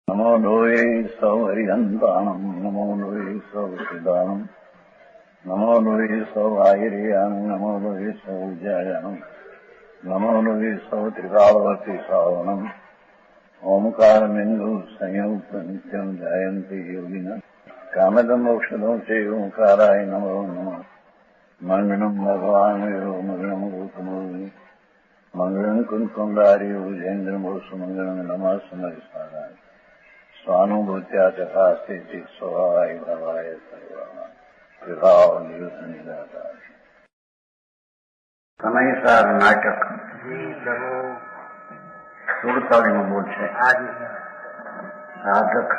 नमो लोये सौहरिहन्ताणम् नमो लोये सौहृदानम् नमो लोये सौभागिर्यानम् नमो लोये सौविजयानम् नमो लोये सौत्रिकालवती सावनम् ओंकारमिन्दु संयुक्त नित्यम् जयन्ति योगिनः कामदम् मोक्षदम् च ओंकाराय नमो नमः मङ्गलम् भगवान् वीरो मङ्गलम् रूपमोहि मङ्गलम् कुन्कुण्डारि भुजेन्द्रमोसु मङ्गलम् नमः समरिसाराय स्वानुभूत्या तथा स्थिति स्वभावाय भवाय विभाव निदाता સમયસર નાટક સુડતાલીમાં બોલ છે સાધક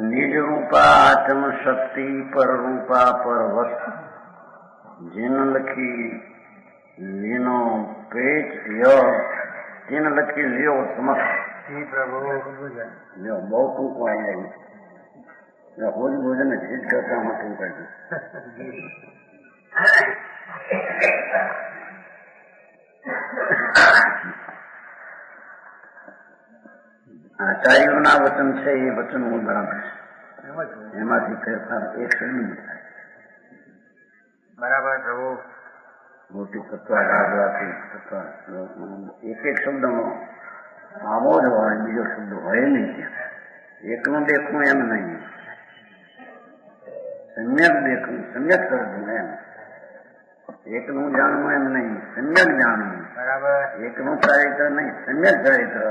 નિજ રૂપા આત્મ શક્તિ પર રૂપા પર વસ્તુ જીન લખી લીનો પેચ યો तीन लखी लियो समक्ष लियो बहुत टूंको आएंगे होली भोजन में जीत करता हूँ टूंक આચાર્યોના વચન છે એ વચન હું બરાબર છે એમાંથી ફેરફાર એક શબ્દ થાય બરાબર પ્રભુ મોટી તત્વ રાજવાથી એક એક શબ્દનો આવો જ હોય બીજો શબ્દ હોય નહીં ત્યાં એકનું દેખવું એમ નહીં સમ્યક દેખવું સમ્યક કરવું એમ એકનું જાણવું એમ નહીં સમ્યક જાણવું બરાબર એકનું ચારિત્ર નહીં સમ્યક ચારિત્ર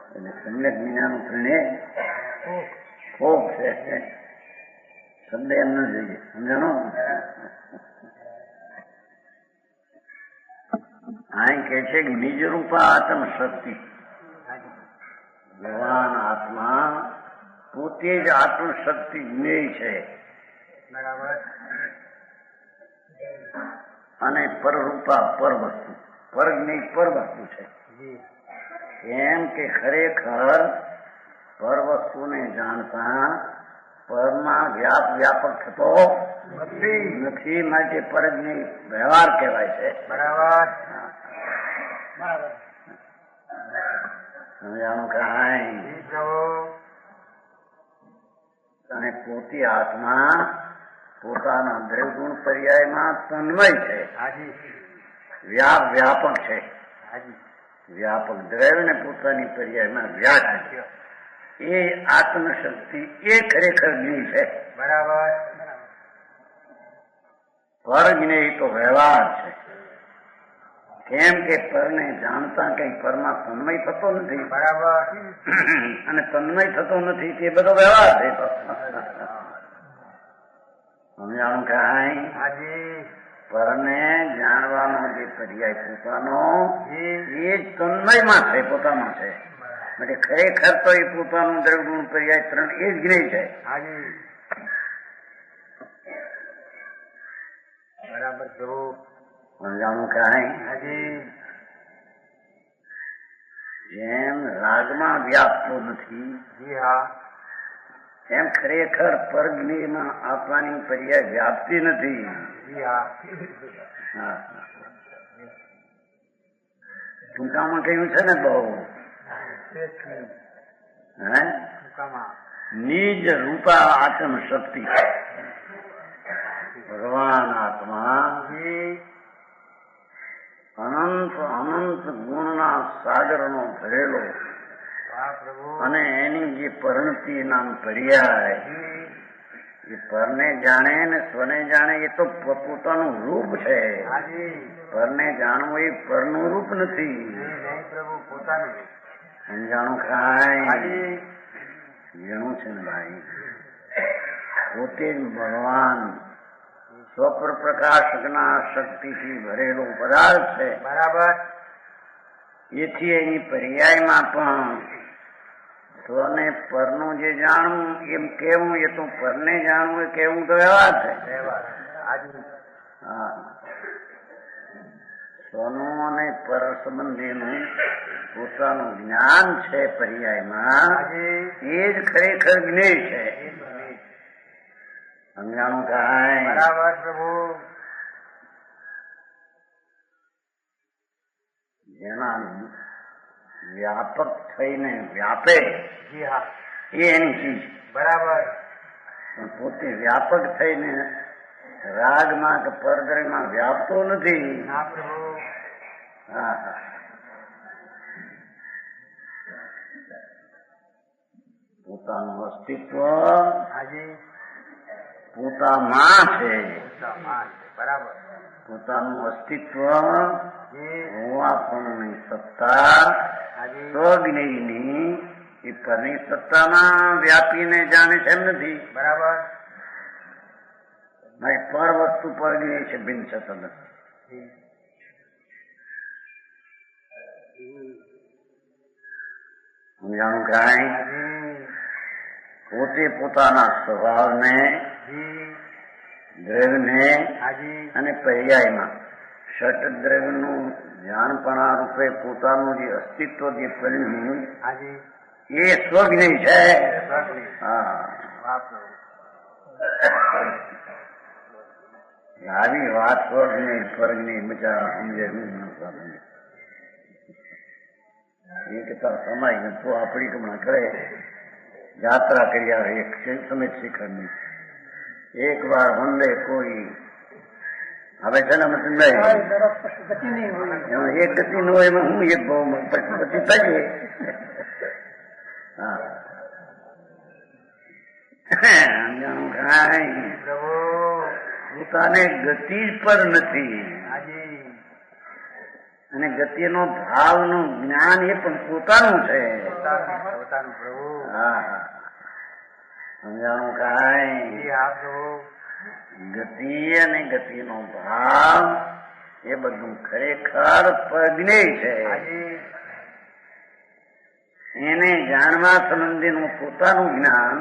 એટલે સમ્યક જ્ઞાનનું ત્રણે ખૂબ છે શબ્દ એમ ન જોઈએ સમજાણો અહીં કે છે કે નિજ રૂપા આત્મ શક્તિ ભગવાન આત્મા પોતે જ આત્મશક્તિ જ્ઞેય છે બરાબર અને પરરૂપા પર વસ્તુ પર જ્ઞેય પર વસ્તુ છે કેમ કે ખરેખર પર વસ્તુને જાણતા પરમાં વ્યાપક થતો નથી માટે પરજ્ઞેય વ્યવહાર કહેવાય છે બરાબર સમજાણું કાંઈ અને પોતે આત્મા પોતાના દ્રવગુણ પર્યાયમાં તન્મય છે વ્યાપક છે વ્યાપક દ્રવ્ય ને પોતાની પર્યાયમાં વ્યાપ છે એ આત્મશક્તિ એ ખરેખર જ્ઞેય છે બરાબર પર જ્ઞેય તો વ્યવહાર છે કેમ કે પરને જાણતા કઈ પરમાં તન્મય થતો નથી બરાબર અને તન્મય થતો નથી તે બધો વ્યવહાર છે સમજાણું કાંઈ પરને જાણવાનો જે પર્યાય પોતાનો એ તન્મયમાં છે પોતામાં છે એટલે ખરેખર તો એ પોતાનું દ્રવગુણ પર્યાય ત્રણ એ જ જ્ઞેય છે બરાબર જો સમજાણું કાંઈ જેમ રાગમાં વ્યાપતો નથી એમ ખરેખર પરજ્ઞેયમાં આપવાની પર્યાય વ્યાપતી નથી ટૂંકામાં કહ્યું છે ને બહુ નિજ રૂપા આત્મ શક્તિ ભગવાન આત્મા અનંત અનંત ગુણના સાગરનો ભરેલો અને એની જે પરિણતિ નામ પર્યાય એ પરને જાણે ને સ્વને જાણે એ તો પોતાનું રૂપ છે પરને જાણવું એ પરનું રૂપ નથી સમજાણું કાંઈ ઘણું છે ને ભાઈ પોતે જ ભગવાન સ્વપ્ર પ્રકાશકના શક્તિથી ભરેલો પદાર્થ છે બરાબર એથી એની પર્યાયમાં પણ સ્વને પરનું જે જાણવું એમ કેવું એ તો પરને જાણવું એ કેવું તો વ્યવહાર છે સ્વનું અને પર સંબંધીનું પોતાનું જ્ઞાન છે પર્યાયમાં એ જ ખરેખર જ્ઞેય છે સમજાણું કાંઈ બરાબર પ્રભુ જેના વ્યાપક થઈને વ્યાપે જી હા એ એની ચીજ, બરાબર. પણ પોતે વ્યાપક થઈને રાગમાં કે પરદ્રવ્યમાં વ્યાપતો નથી. હા પ્રભુ. હા હા, પોતાનું અસ્તિત્વ હાજી પોતામાં છે. બરાબર. પોતાનું અસ્તિત્વ જી હોવાપણની સત્તા હાજી સ્વજ્ઞેયની એ પરની સત્તામાં વ્યાપીને જાણે છે એમ નથી. બરાબર. મારી પર વસ્તુ પર જ્ઞેય છે, ભિન્ન સતત. સમજાણું કાંઈ? હાજી પોતે પોતાના સ્વભાવને, જી દ્રવ્યને હાજી અને પર્યાયમાં ષટ દ્રવ્યનું જાણપણા રૂપે પોતાનું જે અસ્તિત્વ જે પરિણ્યું હાજી એ સ્વજ્ઞેય છે. સ્વજ્ઞેય. હા, વાહ પ્રભુ. આવી વાત સ્વજ્ઞેય પરજ્ઞેય બચારા સમજે નહીં. એ કહેતા સમાય ને તો આપણી કમણા કરે. યાત્રા કરી આવે એક સમિત શિખરની, એક વાર વંદે કોઈ હવે છે ને મસનભાઈ એમાં એક ગતિ ન હોય, એમાં હું એક ભાવમાં પછી થઈએ. હા, જાણું કાંઈ પ્રભુ પોતાને ગતિ પર નથી, હાજી અને ગતિનો ભાવનું જ્ઞાન એ પણ પોતાનું છે. પોતાનું પ્રભુ. હા હા, સમજાણું કાંઈ? જી હા પ્રભુ. ગતિ અને ગતિનો ભાવ એ બધું ખરેખર પ્રજ્ઞેય છે. હાજી એને જાણવા સંબંધીનું પોતાનું જ્ઞાન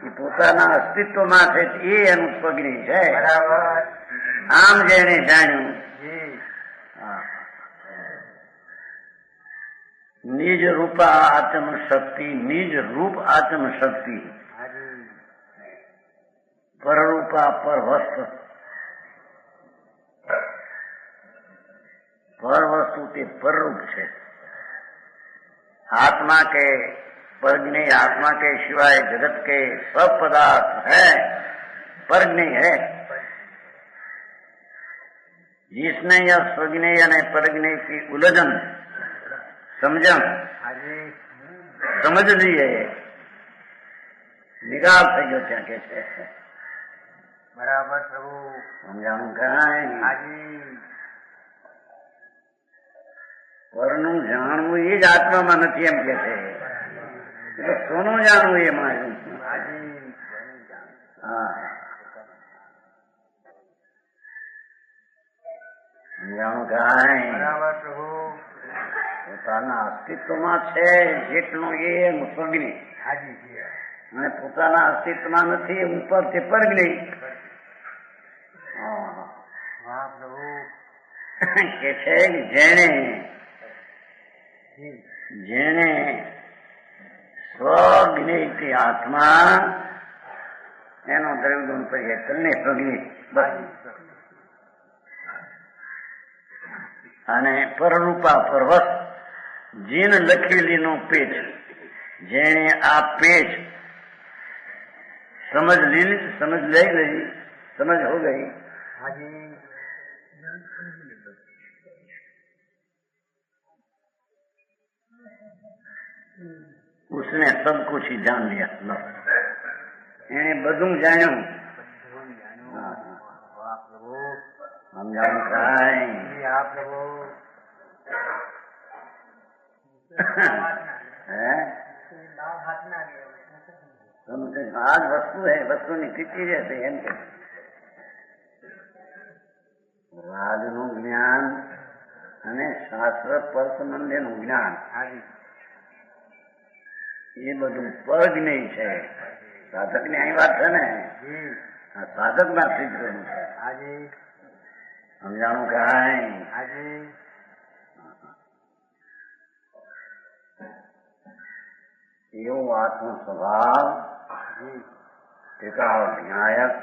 એ પોતાના અસ્તિત્વમાં છે, એ એનું પ્રજ્ઞેય છે. બરાબર. આમ જેને જાણ્યું જી નિજ રૂપા આત્મ શક્તિ, નિજ રૂપ આત્મ શક્તિ, હાજી પરરૂપા પરવસ્તુ. પર વસ્તુ તે પરરૂપ છે. आत्मा के परज्ञेय, आत्मा के सिवाय जगत के सब पदार्थ है परज्ञेय है. जिसने यह स्वज्ञेय અને પરજ્ઞેય की उलझन समझन હાજી समझ ली है, નિગાર થઈ ગયો ત્યાં કે છે. બરાબર પ્રભુ. સમજાણું કાંઈ? હાજી પરનું જાણવું એ જ આત્મામાં નથી એમ કે છે. એટલે સોનું જાણવું એમાં. હાજી હા, સમજાણું કાંઈ? બરાબર પ્રભુ. પોતાના અસ્તિત્વમાં છે જેટલું એ સ્વજ્ઞેય, હાજી જી અને પોતાના અસ્તિત્વમાં નથી ઉપર તે પરજ્ઞેય. વાહ પ્રભુ. કે છે જેણે જી જેણે સ્વજ્ઞેયથી આત્મા એનો દ્રવ્યગુણ પરિચય સ્વજ્ઞેય બસ. અને પરરૂપા પરવસ જીન લખેલીનો પેજ, જેણે આ પેજ समझ ले गई, समझ हो गई, हाजी उसने सब कुछ ही जान लिया. એને બધું જાણ્યું. સમજાણું કાંઈ? આ જ વસ્તુ હે, વસ્તુની સ્થિતિ રહેશે એમ કે રાગનું જ્ઞાન અને શાસ્ત્ર પર સંબંધીનું જ્ઞાન એ બધું પરજ્ઞેય છે. સાધક ની અહીં વાત છે ને, આ સાધક ના સિદ્ધનું છે. સમજાણું કાંઈ? એવો આત્મ સ્વભાવ એકાવ ન્યાયક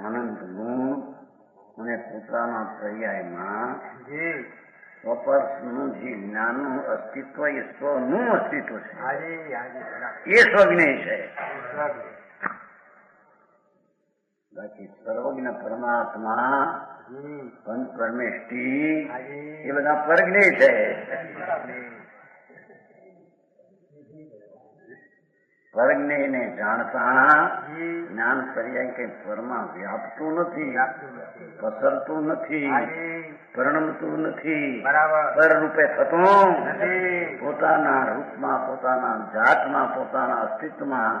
અનંત ગુણ અને પોતાના પર્યાયમાં સ્વપરનું જે જ્ઞાનનું અસ્તિત્વ એ સ્વનું અસ્તિત્વ છે. હાજી હાજી બરાબર. એ સ્વજ્ઞેય છે. બરાબર. બાકી સર્વજ્ઞ પરમાત્મા, જી પંચ પરમેષ્ટિ હાજી એ બધા પરજ્ઞેય છે. પરજ્ઞેયને જાણતા જી જ્ઞાન પર્યાય કઈ પરમાં વ્યાપતું નથી, આપતું નથી. પસરતું નથી, હાજી પરિણમતું નથી, બરાબર પર રૂપે થતું નથી. પોતાના રૂપમાં, પોતાના જાતમાં, પોતાના અસ્તિત્વમાં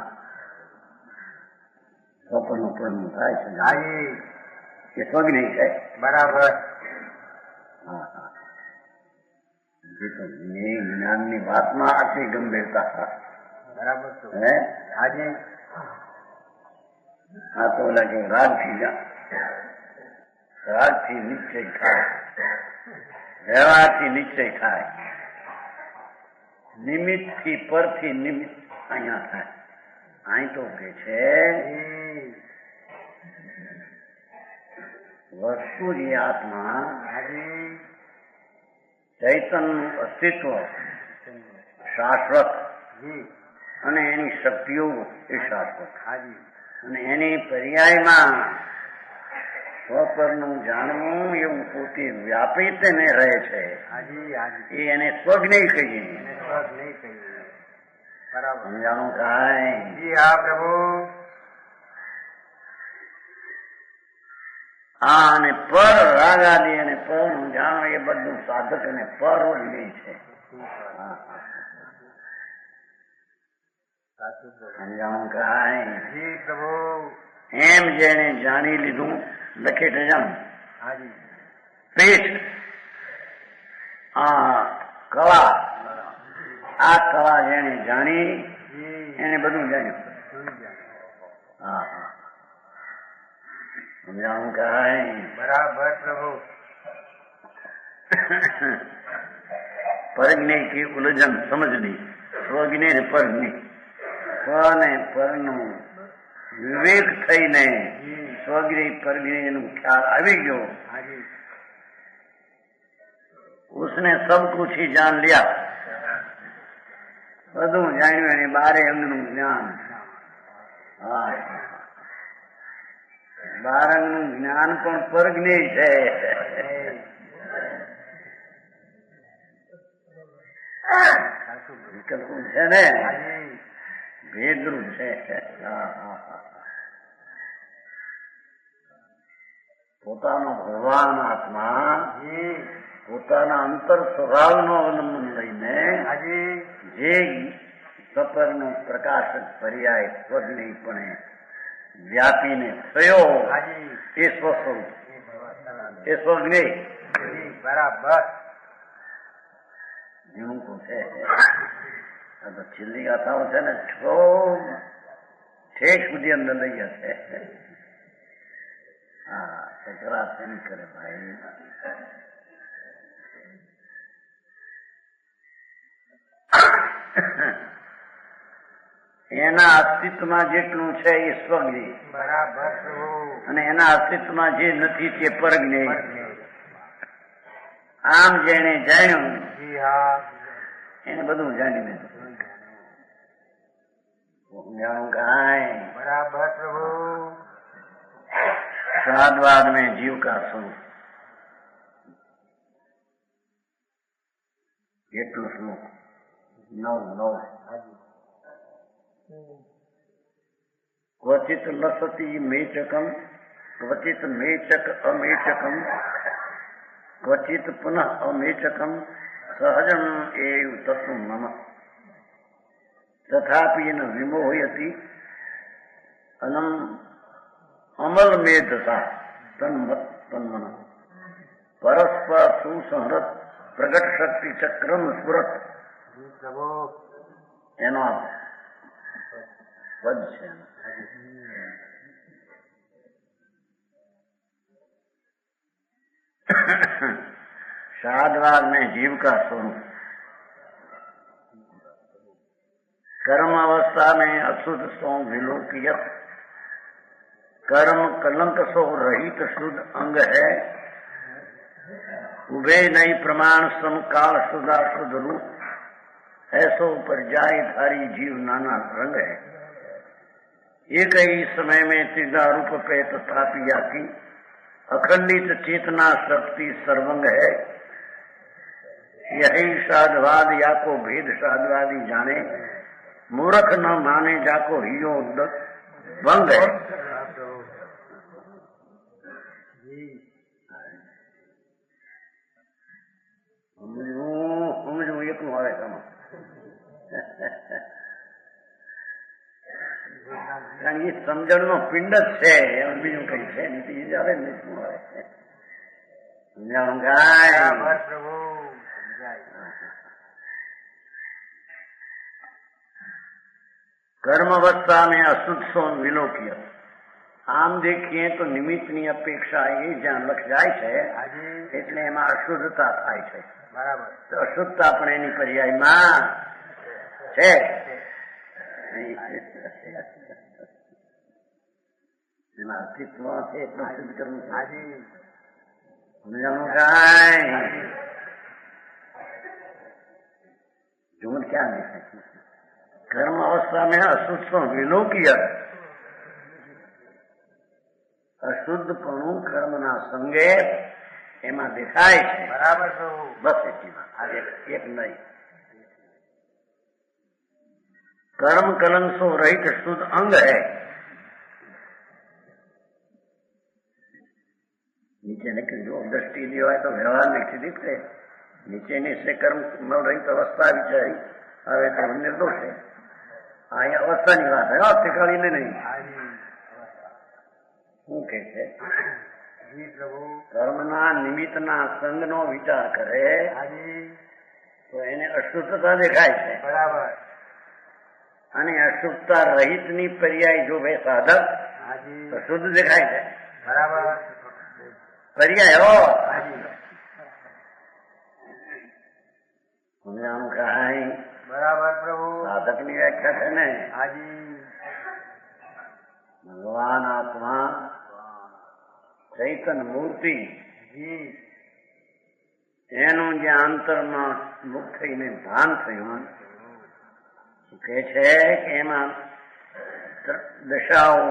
સ્વપરનું પરિણમ થાય છે. હાજી એ સ્વજ્ઞેય છે. બરાબર. હા હા. જે તો જ્ઞાનની વાતમાં આટલી ગંભીરતા બરાબર તો હે. હાજી આ તો લાગે રાગથી નિશ્ચય થાય, વ્યવહારથી નિશ્ચય થાય, નિમિત્તથી પરથી નિમિત્ત અહીંયા થાય. અહીં તો કે છે જી વસ્તુ જે આત્મા હાજી ચૈતનનું અસ્તિત્વ શાશ્વત જી અને એની શક્તિઓ એ શાશ્વત હાજી અને એની પર્યાયમાં સ્વપરનું જાણવું એવું પોતે વ્યાપિત ને રહે છે. હાજી હાજી એ એને સ્વજ્ઞેય કહીએ. એને સ્વર્ગ નહીં કહીએ. બરાબર. સમજાણું કાંઈ? જી હા પ્રભુ. આ અને પર રાગ આદિ અને પરનું જાણવું એ બધું સાધક અને પરજ્ઞેય છે. હા, હા. સાચું પ્રભુ. સમજાણું કાંઈ? જી પ્રભુ. એમ જેને જાણી લીધું લખેટ જમ હાજી પેટ આ કળા, આ કળા જેને જાણી જી એને બધું જાણ્યું. સુઈ ગયા. હા હા. સમજાણું કાંઈ? બરાબર પ્રભુ. પરજ્ઞેય की उलझन समझनी, સ્વજ્ઞેય ને પરજ્ઞેય, સ્વ ને પરનું વિવેક થઈને જી સ્વજ્ઞેય પરજ્ઞેયનો ખ્યાલ આવી ગયો. હાજી उसने सब कुछ ही जान लिया. બધું જાણ્યું એની બારે અંગનું જ્ઞાન. હા, બાર અંગનું જ્ઞાન પણ પરજ્ઞેય છે. સાચું પ્રભુ. વિકલ્પું છે ને, હાજી ભેદરૂપ છે. હા હા હા. પોતાનો ભગવાન આત્મા જી પોતાના અંતર સ્વભાવનો અવલંબન લઈને હાજી જે સપરનો પ્રકાશક પર્યાય સ્વજ્ઞેયપણે વ્યાપીને થયો હાજી એ સ્વસ્વરૂપ, એ ભગવાન. એ સ્વજ્ઞેય જી બરાબર. ઝીણું છે. આ તો છેલ્લી ગાથાઓ છે ને ઠેક સુધી અંદર લઈ જશે. હા, સકરા નહીં કરે ભાઈ. એના અસ્તિત્વમાં જેટલું છે એ સ્વજ્ઞેય બરાબર પ્રભુ. અને એના અસ્તિત્વમાં જે નથી તે પરજ્ઞેય. પરજ્ઞેય. આમ જેને જાણ્યું જી હા એને બધું જાણી લીધું. જાણું કાંઈ? બરાબર પ્રભુ. स्वादवाद में जीव का स्वरूप એટલું શ્લોક 9 હાજી ક્વચિત લસતી મેચકમ, ક્વચિત મેચક અમેચકમ, ક્વચિત પુનઃ અમેચકમ સહજમ એવ તત્વ મમ તથાપિ ન વિમોહયતિ અનમ અમલ મેધતા તન્મન પરસ્પર સુસંહૃત પ્રગટ શક્તિ ચક્રમ સ્ફુરત. જી પ્રભુ. એનો પદ છે. शादवाद में जीव का स्वरूप कर्म अवस्था में अशुद्ध सो विलोकियत, कर्म कलंक सो रहित शुद्ध अंग है, उभे नहीं प्रमाण समकाल सुधा शुद्ध रूप ऐसो पर्याय धारी जीव नाना रंग है। एक ही समय में त्रिधा रूप पे तथापि की अखंडित चेतना शक्ति सर्वंग है। यही साधवाद या को भेद साधवादी जाने, मूर्ख न माने जाको हियो भंग है। સમજવું એકલું આવે તમારે, કારણ એ સમજણનો પિંડ જ છે, એમ બીજું કઈ છે નથી. આવે ને શું આવે સમજાણું ગાય. कर्म अवस्था में अशुद्ध सो विलोकिय. આમ દેખીએ તો નિમિત્તની અપેક્ષા એ જ્યાં લખ જાય છે એટલે એમાં અશુદ્ધતા થાય છે. બરાબર. તો અશુદ્ધતા પણ એની પર્યાયમાં છે. એમાં અસ્તિત્વ છે એટલું સિદ્ધ કરવું છે. સમજાણું કાંઈ જૂન ક્યાં દેખાય? कर्म अवस्था में अशुद्ध विलोकीय. અશુદ્ધપણું કર્મના સંગે એમાં દેખાય છે. બરાબર. બસ એટલી વાત, એક નહીં. કર્મ કલંસો રહિત શુદ્ધ અંગ है. નીચે નીકળી જો દ્રષ્ટિ લી હોય તો વ્યવહાર નીચે દીખે. નીચેની से कर्म રહિત અવસ્થા વિચારી હવે તો નિર્દોષ है. અહીંયા અવસ્થાની વાત है, આવતીકાલીને નહીં. શું કે છે? કર્મના નિમિત્તના સંગનો વિચાર કરે તો એને અશુદ્ધતા દેખાય છે. બરાબર. અને અશુદ્ધતા રહિતની પર્યાય જો ભાઈ સાધક તો શુદ્ધ દેખાય છે. બરાબર. પર્યાય હો સમજાણું કાંઈ? બરાબર પ્રભુ. સાધકની વ્યાખ્યા છે ને. હાજી. ભગવાન આત્મા ચૈતન મૂર્તિ એનું જે આંતરમાં મુક્ત થઈને ભાન થયું કે છે કે એમાં દશાઓ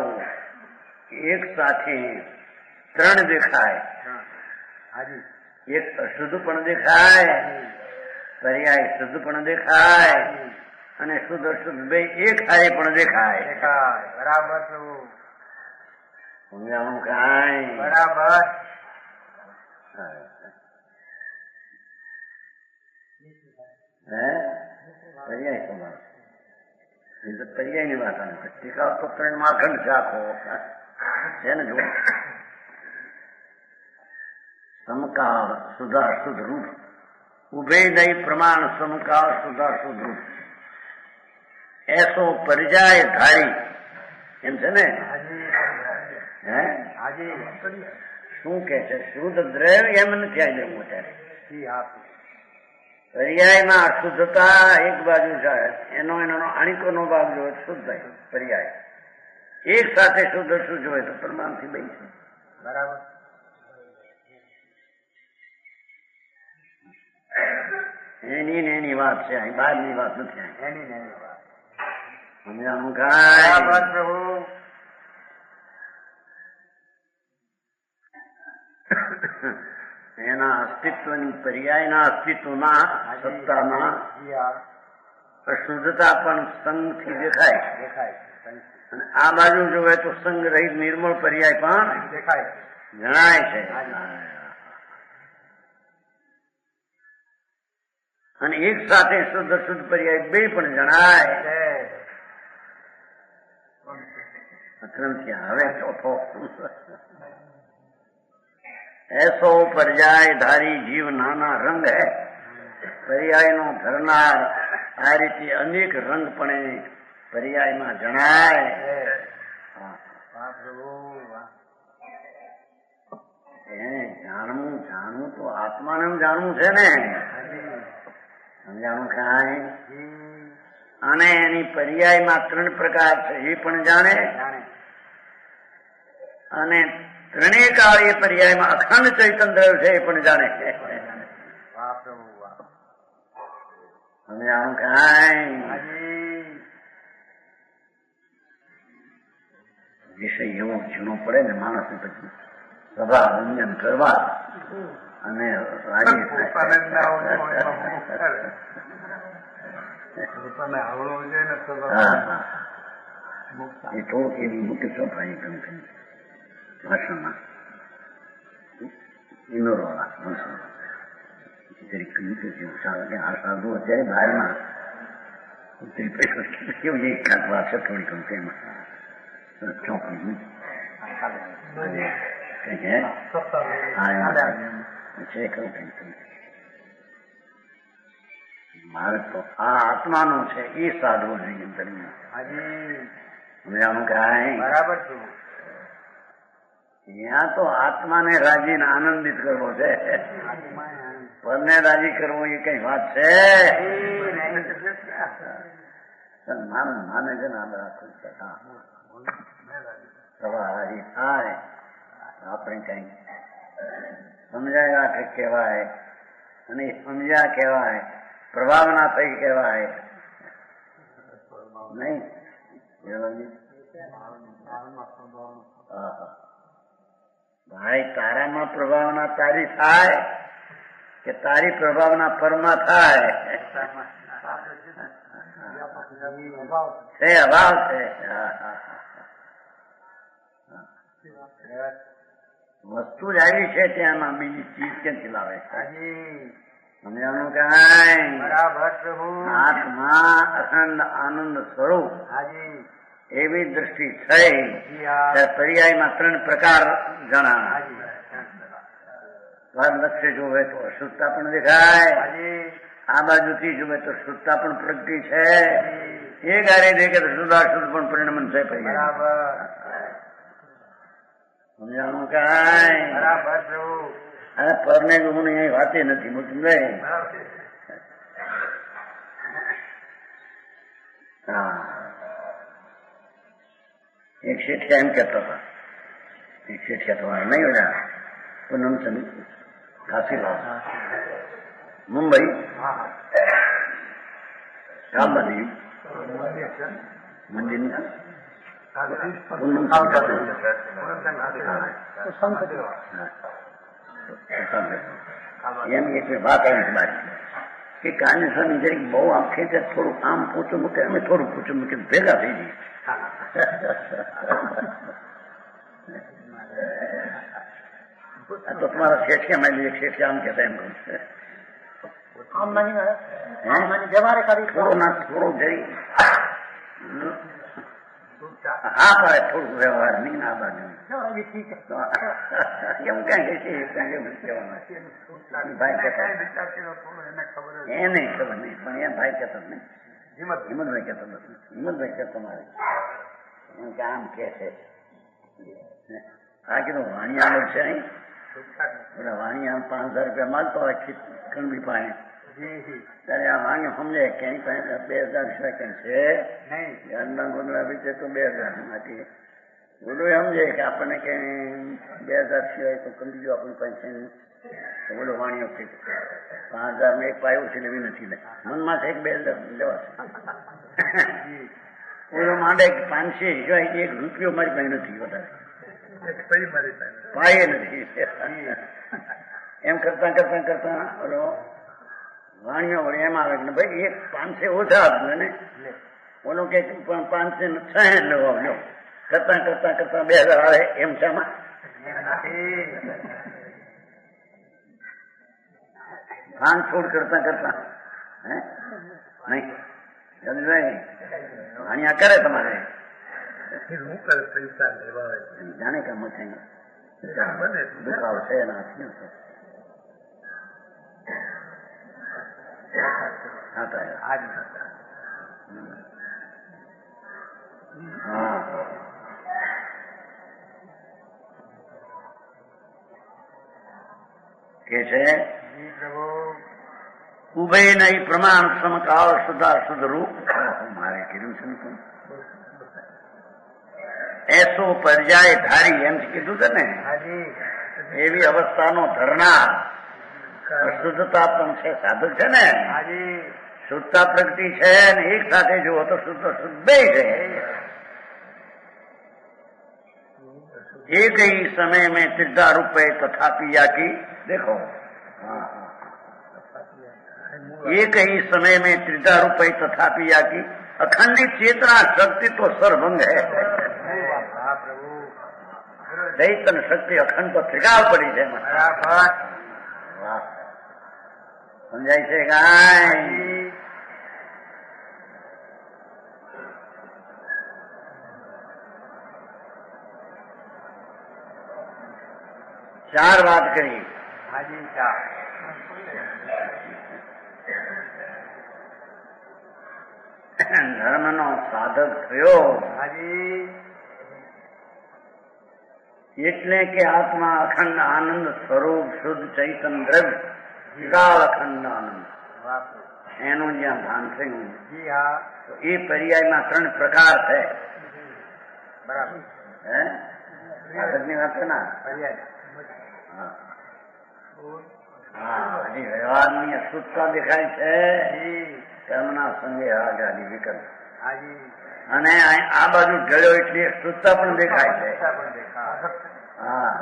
એક સાથે ત્રણ દેખાય. એક અશુદ્ધ પણ દેખાય, પર્યાય શુદ્ધ પણ દેખાય અને શુદ્ધ અશુદ્ધ બે એક હારે પણ દેખાય. બરાબર. સમજાણું કાંઈ? બરાબર. પર્યાય સમાન એ તો પર્યાયની વાત આવે. ટીકાવ તો ત્રણ માખંડ શાખો છે ને. જો સમકાળ સુધા શુદ્ધ રૂપ ઉભે નહીં પ્રમાણ સમકાળ સુધા શુદ્ધ રૂપ એસો પર્યાય ધારી. એમ છે ને. હે શું કે છે? શુદ્ધ દ્રવ્ય એમ નથી આવી દેવું અત્યારે. પર્યાયમાં અશુદ્ધતા એક બાજુ જાય, એનો અણિકોનો ભાગ જોવે શુદ્ધ થાય. પર્યાય એક સાથે શુદ્ધ અશુદ્ધ હોય તો પ્રમાણથી બે છે. બરાબર. એની ને એની વાત છે, અહીં બહારની વાત નથી. એની ને એની વાત. સમજાણું કાંઈ? બરાબર પ્રભુ. એના અસ્તિત્વની પર્યાયના અસ્તિત્વમાં સત્તામાં અશુદ્ધતા પણ સંગથી દેખાય. અને આ બાજુ જોવે તો સંગ રહિત નિર્મળ પર્યાય પણ દેખાય, જણાય છે. અને એક સાથે શુદ્ધ શુદ્ધ પર્યાય બે પણ જણાય. હવે ચોથો ऐसो पर्याय धारी जीव नाना रंग है. पर्याय नो धरनार आ रीति अनेक रंग पण पर्याय में जणाय. જાણવું જાણવું તો આત્માને જાણવું છે ને. સમજાણું કાંઈ? અને એની પર્યાયમાં ત્રણ પ્રકાર છે એ પણ જાણે. અને ત્રણેય કાળ એ પર્યાયમાં અખંડ ચૈતન દ્રવ્ય છે એ પણ જાણે. વાહ પ્રભુ વાહ. સમજાણું કાંઈ? હાજી. વિષય એવો ઝીણો પડે ને માણસને પછી સભા રંજન કરવા અને રાજી પોતાને જ ના આવડતું હોય એમાં બહુ કરે. પોતાને આવડવું જોઈએ ને તો એ થોડુંક એવી મુખ્ય સફાઈ કંપની ભાષણમાં ઇન્દોરવાળા આ સાધુ અત્યારે બહારમાં કેવું એક વાત છે થોડી કંપનીમાં ચોકડી મારે તો આ આત્માનું છે એ સાધવો જોઈએ સમજાણું કાંઈ? બરાબર છું. ત્યાં તો આત્માને રાજીને આનંદિત કરવો છે, પરને રાજી કરવો એ કઈ વાત છે? માને છે ને સભા રાજી થાય આપણે કઈ સમજાયા કહેવાય અને સમજ્યા કહેવાય, પ્રભાવના થઈ કહેવાય નહીં. ભાઈ તારામાં પ્રભાવના તારી થાય કે તારી પ્રભાવના પરમાં થાય છે? અભાવ છે. વસ્તુ જ આવી છે ત્યાંમાં, બીજી ચીજ ક્યાંથી લાવે? સમજાનું કાંઈ? બરાબર પ્રભુ. આત્મા અખંડ આનંદ સ્વરૂપ એવી દ્રષ્ટિ થઈ ત્યારે પર્યાયમાં 3 પ્રકાર જણા. લક્ષ્ય જોવે તો અશુદ્ધતા પણ દેખાય, આ બાજુથી જોવે તો શુદ્ધતા પણ પ્રગટી છે, એ ગાડી દેખે તો શુદ્ધાશુદ્ધ પણ પરિણમન છે. સમજાણું કાંઈ? બરાબર પ્રભુ. અને પરને ગુણ એ વાતે નથી મૂકી નહીં. હા, એક શેઠિયા એમ કહેતા હતા, એક શેઠિયા તમારે નહીં ઓલા પૂનમચંદ કાશીલાલ મુંબઈ કામબાજી મંદિર એમ એક વાત આવી બારી કે કાને સ્વામી જરીક બહુ આમ ખેંચે, થોડું આમ પૂછું મૂકે, અમે થોડું પૂછું મૂકે ભેગા થઈ જઈએ. તો તમારા શેઠિયામાં એક શેઠિયા આમ કહેતા એમ કહું થોડો જઈ હા પડે થોડું વ્યવહાર નહીં ના બાજુ એમ કઈ એને ખબર નહીં, પણ એમ ભાઈ કહેતા નહીં, હિંમતભાઈ કહેતા નથી, હિંમતભાઈ કહેતા મારે આમ કે છે આ કીધું વાણી આવડ છે નહીં, બધા વાણી આમ 5000 રૂપિયા માગતો હોય કણબી પાણી, ત્યારે આ વાણી સમજે કે 2000 સિવાય કઈ છે ઘરના ગોદડા બીજે તો 2000 માંથી બોલો સમજે કે આપણને કઈ 2000 સિવાય તો કણબી જો આપણી પાસે તો બોલો વાણીઓ છે 5000 ને એક પાયો છે લેવી નથી લે મનમાં છે 2000 લેવા બોલો માંડે 500 સિવાય 1 રૂપિયો મારી પાસે નથી વધારે પાયે નથી. એમ કરતા કરતા કરતા ઓલો વાણીઓ વળી એમ આવે ને ભાઈ 500 ઓછા આપજો ને, ઓલો કે 560 લેવા લો, કરતા કરતા કરતા 2000 આવે એમ શામાં? કાન છોડ કરતા કરતા હે નહીં વાણિયા કરે તમારે પૈસા લેવા જાણે કે મથે દુખાવ છે એના શું છે કે છે ઉભય નહીં પ્રમાણ સમકાળ સુધા શુદ્ધ રૂપ મારે કીધું છે ને એસો પર્યાય ધારી એમ કીધું છે ને, એવી અવસ્થાનો ધરનાર શુદ્ધતા પણ છે, સાધક છે ને, હાજી શુદ્ધતા પ્રગતિ છે ને, એક સાથે જુઓ તો શુદ્ધ શુદ્ધ બે છે. एक ही समय में त्रिधा रूपये तथापि याकी देखो, एक ही समय में त्रिधा रूपये तथापि याकी अखंडित चेतना शक्ति तो सर्वंग है. चैतन शक्ति अखंड तो त्रिकाल पड़ी है. समझाय છે કાંઈ? ચાર વાત કરી. હાજી ચાર. ધર્મનો સાધક થયો હાજી એટલે કે આત્મા અખંડ આનંદ સ્વરૂપ શુદ્ધ ચૈતન દ્રવ્ય વિકાલ અખંડ આનંદ એનું જ્યાં ભાન થયું. જી હા તો એ પર્યાયમાં ત્રણ પ્રકાર છે. બરાબર હે સાધકની વાત છે ને? પર્યાય હા હજી વ્યવહારની અશુદ્ધતા દેખાય છે. જી કર્મના સંદેહ આગાડી વિકલ્પ હાજી અને આ બાજુ ઢળ્યો એટલી અશુદ્ધતા પણ દેખાય છે. પણ દેખા હા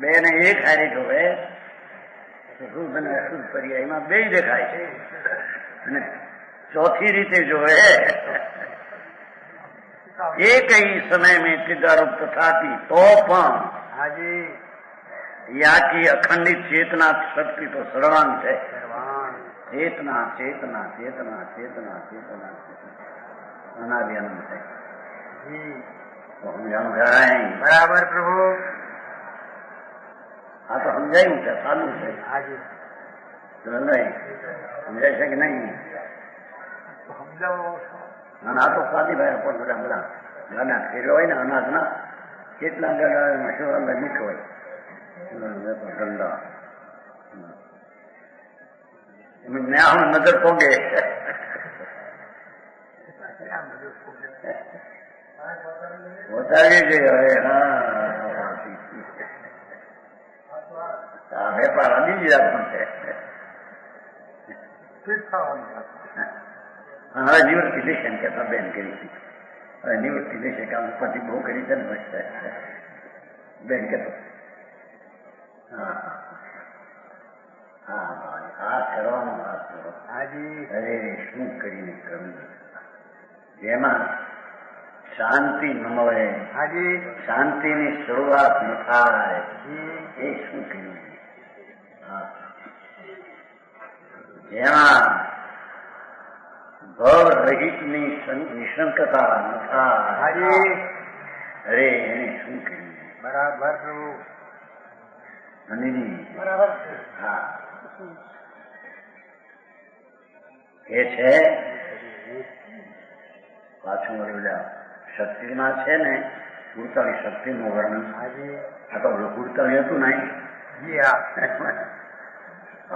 બે ને એક હારી જોવે શુદ્ધ અને અશુદ્ધ પર્યાયમાં બે દેખાય છે. અને ચોથી રીતે જોવે એક સમય મેં ત્રિધારૂપ તથાપી તો પણ હાજી યાકી અખંડિત ચેતના શક્તિ તો સર્વાંગ છે. સર્વાંગ ચેતના ચેતના ચેતના ચેતના ચેતના અનાદિ અનંત છે. જી સમજાણું કરાય? બરાબર પ્રભુ. આ તો સમજાયું છે, સાદું છે. હાજી સમજાય છે કે નહીં? સમજાવો અને આ તો સાદી ભાઈ પણ બધા ગાના ખેલો હોય ને અનાજના કેટલા ગળા શું અંદર મીઠો હોય ધંધા એમ નજર પોગે વધારે છે. હવે હા વેપાર અડી ગયા પણ છે. હવે નિવૃત્તિ લેશે એમ કેતા બેન કરી હતી. હવે નિવૃત્તિ લેશે કે ઉપરથી બહુ કરી છે ને બેન કેતો હા ભાઈ આ કરવાનો હાજી અરે શું કરીને કરવું જેમાં શાંતિ ન મળે, હાજી શાંતિની શરૂઆત ન થાય જી એ શું કર્યું? જેમાં ભવ રહિતની નિશંકતા ન થાય હાજી અરે એને શું કર્યું? બરાબર પ્રભુ બરાબર. હા એ છે પાછું વળી શક્તિમાં છે ને કુર્તાળી શક્તિનું વર્ણન. હાજી આ તો કુર્તાળી હતું નહીં. જી હા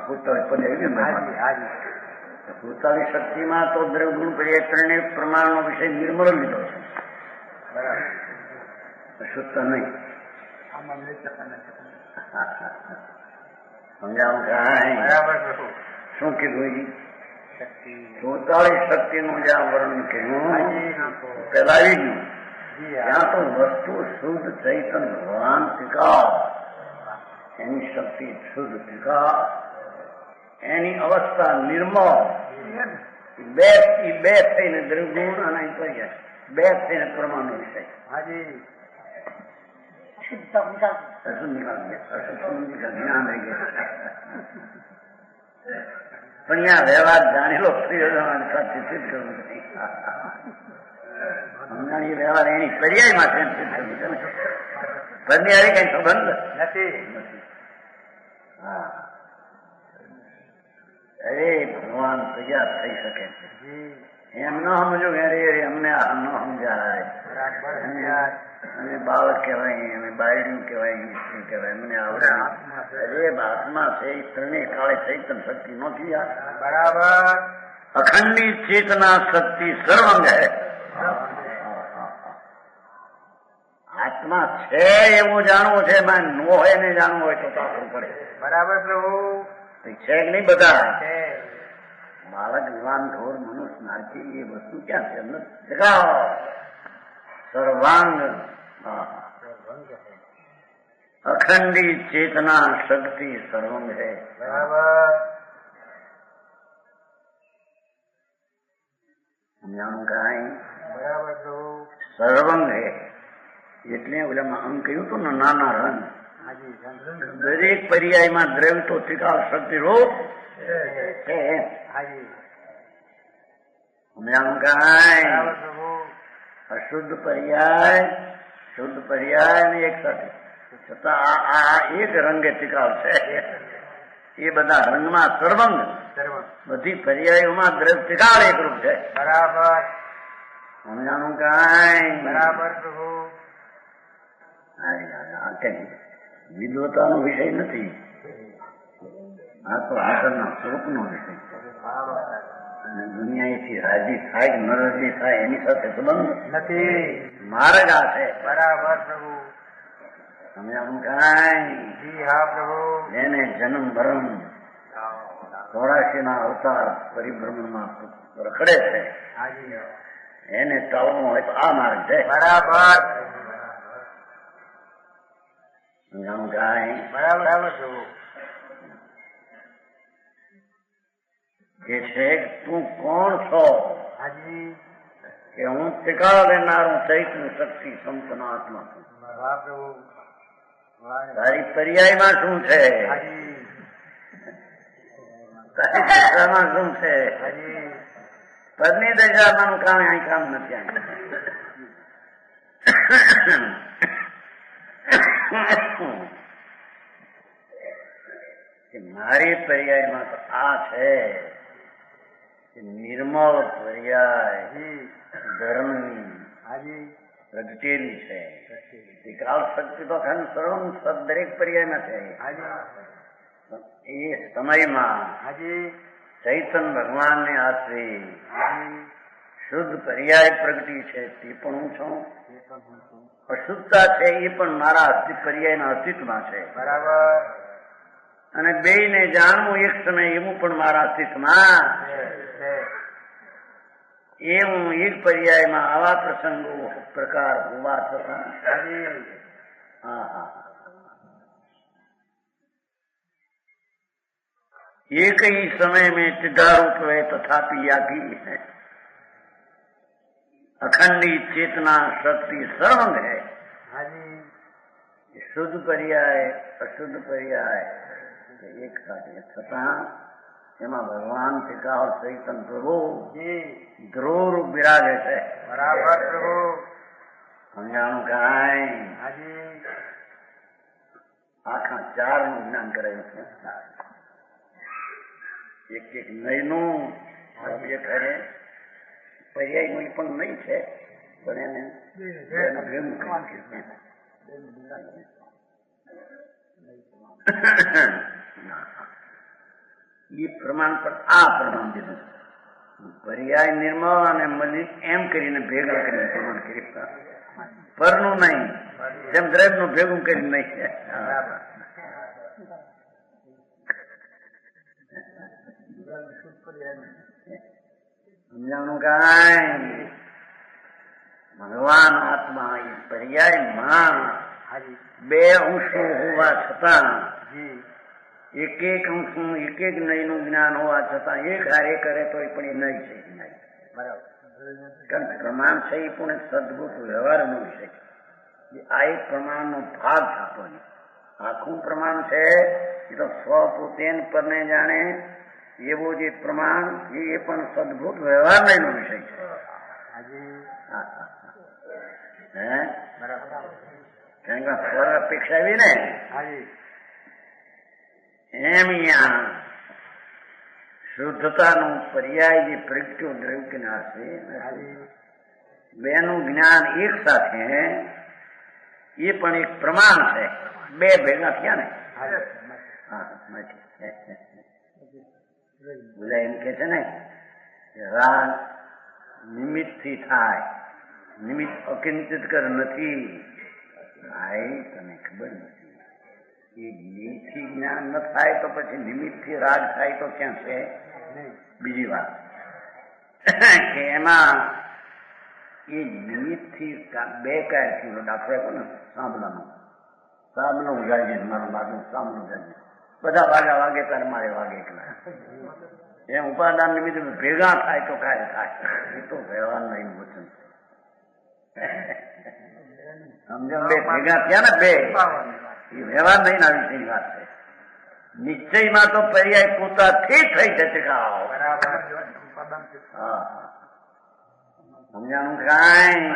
કુર્તાળી પદ આવી ગયું. હાજી હાજી કુર્તાળી શક્તિમાં તો દ્રવગુણ પર્યાય ત્રણે પ્રમાણનો વિષય નિર્મળ લીધો છે. બરાબર શુદ્ધ નહીં. આમાં લઈ શકાય નથી. સમજાવું કાંઈ? બરાબર પ્રભુ શું કીધું? શક્તિ કુર્તાળી શક્તિનું જ્યાં વર્ણન કર્યું હાજી પેલા આવી ગયું જી હા ત્યાં તો વસ્તુ શુદ્ધ ચૈતન ભગવાન ટીકા એની શક્તિ શુદ્ધ ટીકા એની અવસ્થા નિર્મળ બે થઈને દ્રવગુણ અને બે થઈને પરમાણુ વિષય હાજી જ્ઞાન રહી ગયું. પણ ત્યાં વ્યવહાર જાણેલો સિદ્ધ કરવું નથી. સમજાણી વ્યવહાર એની પર્યાયમાં છે સિદ્ધ કરવું છે. ઘરની આવી કઈ સંબંધ નથી. હા અરે ભગવાન તૈયાર થઈ શકે જી એમ ન સમજો અરે અમને આ ન સમજાય. બરાબર અમે બાળક કહેવાય, અમે બાયડું કહેવાય, સ્ત્રી કહેવાય, મને આવડે. અરે આત્મા છે એ ત્રણેય કાળે ચૈતન શક્તિ નોખી. બરાબર અખંડિત ચેતના શક્તિ સર્વંગ હે. આત્મા છે એવું જાણવું છે, એમાં નો હોય ને જાણવું હોય તો તાપવું પડે. બરાબર પ્રભુ. છે કે નહીં બધા? છે. બાળક, યુવાન, ઢોર, મનુષ્ય, નારકી એ વસ્તુ ક્યાં છે? એમને દેખાઓ સર્વાંગ અખંડિત ચેતના શક્તિ સર્વંગ है. બરાબર. સમજાણું કાંઈ? બરાબર પ્રભુ. સર્વંગ है એટલે ઓલામાં અંગ કહ્યું હતું ને, નાના રંગ. હાજી. દરેક પર્યાયમાં દ્રવ્ય તો ત્રિકાળ શક્તિ રૂપ છે. હાજી. સમજાણું કાંઈ? બરાબર પ્રભુ. અશુદ્ધ પર્યાય, શુદ્ધ પર્યાય ને એક સાથે છતાં આ એક રંગે ત્રિકાળ છે. એ બધા રંગમાં સર્વંગ, સર્વ. બધી પર્યાયોમાં દ્રવ્ય ત્રિકાળ એકરૂપ છે. બરાબર. સમજાણું કાંઈ? બરાબર પ્રભુ. આ કઈ વિદ્વતાનો વિષય નથી, આ તો આસરના સ્વરૂપનો વિષય છે. બરાબર. અને દુનિયા એથી રાજી થાય કે ન રાજી થાય એની સાથે સંબંધ નથી. માર્ગ આ છે. બરાબર પ્રભુ. સમજાણું કાંઈ? જી હા પ્રભુ. એને જન્મ મરણ 84 અવતાર પરિભ્રમણમાં રખડે છે, હાજી. એને ટાળવું હોય તો આ માર્ગ છે. બરાબર. સમજાણું કાંઈ? બરાબર પ્રભુ. એ છે કે તું કોણ છો? હાજી. કે હું ત્રિકાળ લેનારું ચૈતન્ય શક્તિ સંપન્ન આત્મા છું. વાહ પ્રભુ. તારી પર્યાયમાં શું છે? હાજી. તારી દિશામાં શું છે? હાજી. પદની દશામાં કામ અહીં કામ નથી. મારી પર્યાયમાં તો આ છે કે નિર્મળ પર્યાય ધર્મની હાજી. પ્રગટેલી છે. ત્રિકાળ શક્તિ તો ખંડ સર્વ દરેક પર્યાયમાં છે. હાજી. એ સમયમાં હાજી. ચૈતન ભગવાનને આશ્રય હાજી. શુદ્ધ પર્યાય પ્રગટી છે, તે પણ હું છું. એ પણ હું છું. અશુદ્ધતા છે એ પણ મારા પર્યાયના અસ્તિત્વમાં છે. બરાબર. અને બેયને જાણવું એક સમય એવું પણ મારા અસ્તિત્વમાં છે. એ હું એક પર્યાયમાં આવા પ્રસંગો પ્રકાર હોવા છતાં હાજી. एक ही समय में त्रिधारूप है तथापि यागी है, अखंडित चेतना शक्ति सर्वंग है. હાજી. શુદ્ધ પર્યાય અશુદ્ધ પર્યાય એક સાથે છતાં એમાં ભગવાન ત્રિકાળ ચૈતન પ્રભુ જી. ધ્રુવ રૂપ બિરાજે છે. બરાબર પ્રભુ. સમજાણું કાંઈ? હાજી. આખા 4 નું જ્ઞાન કરાયું છે. એક એક નયનું એક હરે પર્યાય પણ નહીં છે, પણ એને ભેગું કર્યું છે. એ પ્રમાણ પર આ પ્રમાણ દીધું. પર્યાય નિર્મળ અને મલિન એમ કરીને ભેગા કરીને પ્રમાણ કર્યું. પરનું નહીં, જેમ દ્રવ્યનું ભેગું કરીને નહીં. સમજાણું કાંઈ? ભગવાન આત્મા એ પર્યાયમાં હાજી. 2 અંશો હોવા છતાં જી. એક એક અંશનું એક એક નયનું જ્ઞાન હોવા છતાં એક હારે કરે તો એ પણ એ નહીં છે. બરાબર. કારણ કે પ્રમાણ છે એ પણ સદભૂત વ્યવહારનો વિષય છે. આ એક પ્રમાણનો ભાગ છે આપણને. આખું પ્રમાણ છે એ તો સ્વ પોતે પરને જાણે એવો જે પ્રમાણ એ પણ સદભૂત વ્યવહારનો વિષય છે. હે બરાબર. કારણ કે સ્વર અપેક્ષા એવી ને હાજી. એમ અહીંયા શુદ્ધતાનું પર્યાય જે પ્રગટ્યો દ્રવ્ય કિનાર છે, બેનું જ્ઞાન એક સાથે એ પણ એક પ્રમાણ છે. 2 ભેગા થયા ને. બધા એમ કે છે ને રાગ નિમિત્ત થી થાય, નિમિત્ત અકિંચિત કર નથી. થી જ્ઞાન ન થાય તો પછી નિમિત્ત થી રાગ થાય તો ક્યાં છે? બીજી વાત કે એમાં એ નિમિત્ત થી બે કાર્ય થયું. દાખલો કોને સાંભળવાનો સાંભળો ઉજાડીએ મારો બાજુ સાંભળો ઉજાડીએ બધા વાગ્યા વાગે ત્યારે મારે વાગે એકલા એમ ઉપાદાન નિમિત્ત ભેગા થાય તો કાર્ય થાય. એ તો વ્યવહાર નહીં વચન સમજો. બે ભેગા થયા ને બે એ વ્યવહાર નહીં ના વિષયની વાત છે. નિશ્ચયમાં તો પર્યાય પોતાથી થઈ જશે. સમજાણું કાંઈ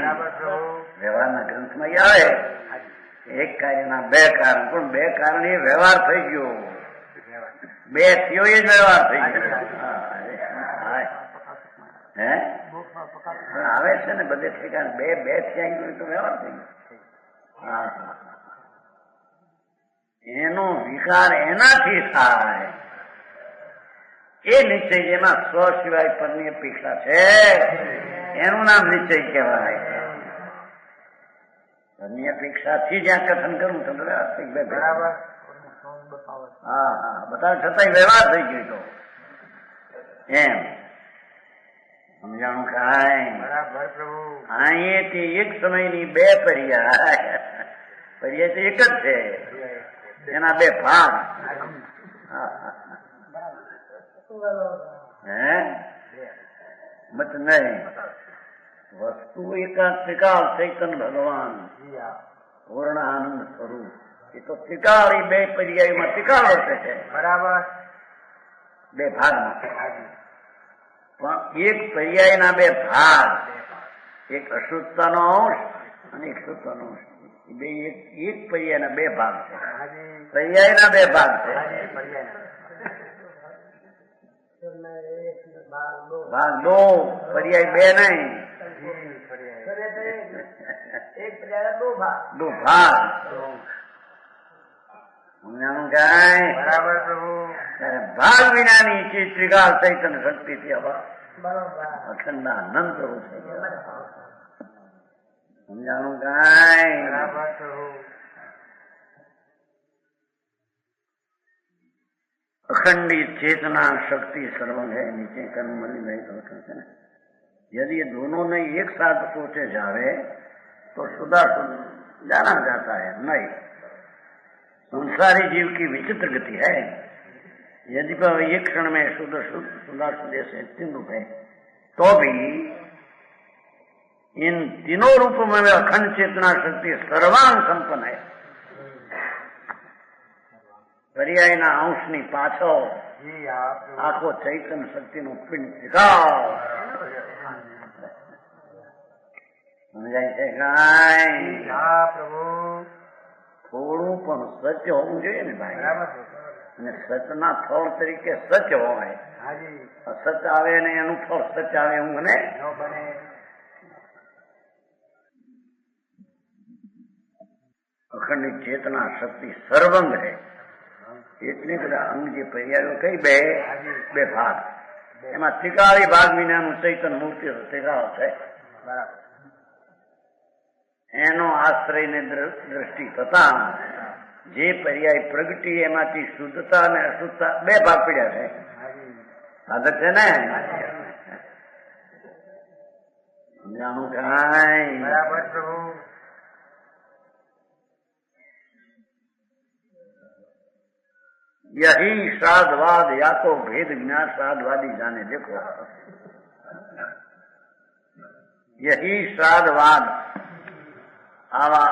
વ્યવહારના ગ્રંથમાં આવે એક કાર્યના બે કારણ, પણ બે કારણ એ વ્યવહાર થઈ ગયો. બે થયો એ જ વ્યવહાર થઈ ગયો. હે આવે છે ને બધે ઠેકાણે બે બે થયા ગયું તો વ્યવહાર થઈ ગયો. હા એનો વિકાર એનાથી થાય એ નિશ્ચય જેમાં સ્વ સિવાય પરની અપેક્ષા છે એનું નામ નિશ્ચય કહેવાય. પરની અપેક્ષાથી જ્યાં કથન કરું તો બરાબર હા હા બતાવે છતાંય વ્યવહાર થઈ ગયો તો એમ સમજાણું કાંઈ? બરાબર પ્રભુ. અહીંથી એક સમયની બે પર્યાય પર્યાય તો એક જ છે, એના બે ભાગ. હે મત નહીં. વસ્તુ એકા ત્રિકાળ ચૈતન ભગવાન પૂર્ણ આનંદ સ્વરૂપ. એ તો ત્રિકાળ એ બે પર્યાયમાં ત્રિકાળ વર્તે છે. બરાબર. બે ભાગમાં પણ એક પર્યાયના બે ભાગ, એક અશુદ્ધતાનો અંશ અને એક શુદ્ધતાનો અંશ. બે એક પર્યાયના બે ભાગ છે. પર્યાયના બે ભાગ છે. ભાગ દો પર્યાય બે નહીં. દો ભાગ સમજાણું કાંઈ? બરાબર પ્રભુ. ત્યારે ભાગ વિનાની ચીજ ત્રિકાળ ચૈતન્ય શક્તિથી અખંડ આનંદ સ્વરૂપ છે. સમજાણું કાંઈ? બરાબર પ્રભુ. अखंडी चेतना शक्ति सर्वंग है. नीचे कर्म मली नहीं तो कहते हैं यदि ये दोनों ने एक साथ सोचे जावे तो शुदा जाना जाता है. नहीं, संसारी जीव की विचित्र गति है. यदि एक क्षण में शुद्ध शुद्धा जैसे तीन रूप है तो भी इन तीनों रूपों में अखंड चेतना शक्ति सर्वांग संपन्न है. પર્યાયના અંશની પાછો આખો ચૈતન્ય શક્તિનો પિંડ ત્રિકાળ. સમજાય છે કાંઈ? પ્રભુ. થોડું પણ સત્ય હોવું જોઈએ ને ભાઈ. અને સતના ફળ તરીકે સત્ય હોય. અસત્ય આવે ને એનું ફળ સત્ય આવે એવું બને? અખંડ ચેતના શક્તિ સર્વંગ है. એટલે બધા અંગ જે પર્યાયો કઈ બે બે ભાગ, એમાં ત્રિકાળી ભાગ વિનાનું ચૈતન મૂર્તિ ત્રિકાળ છે. એનો આશ્રય ને દ્રષ્ટિ થતા જે પર્યાય પ્રગટી એમાંથી શુદ્ધતા અને અશુદ્ધતા બે ભાગ પડ્યા છે. સાધક છે ને સમજાણું કાંઈ? બરાબર પ્રભુ. यही श्राद्धवाद या तो भेद ज्ञान श्राद्धवादी जाने. देखो यही श्राद्धवाद आवा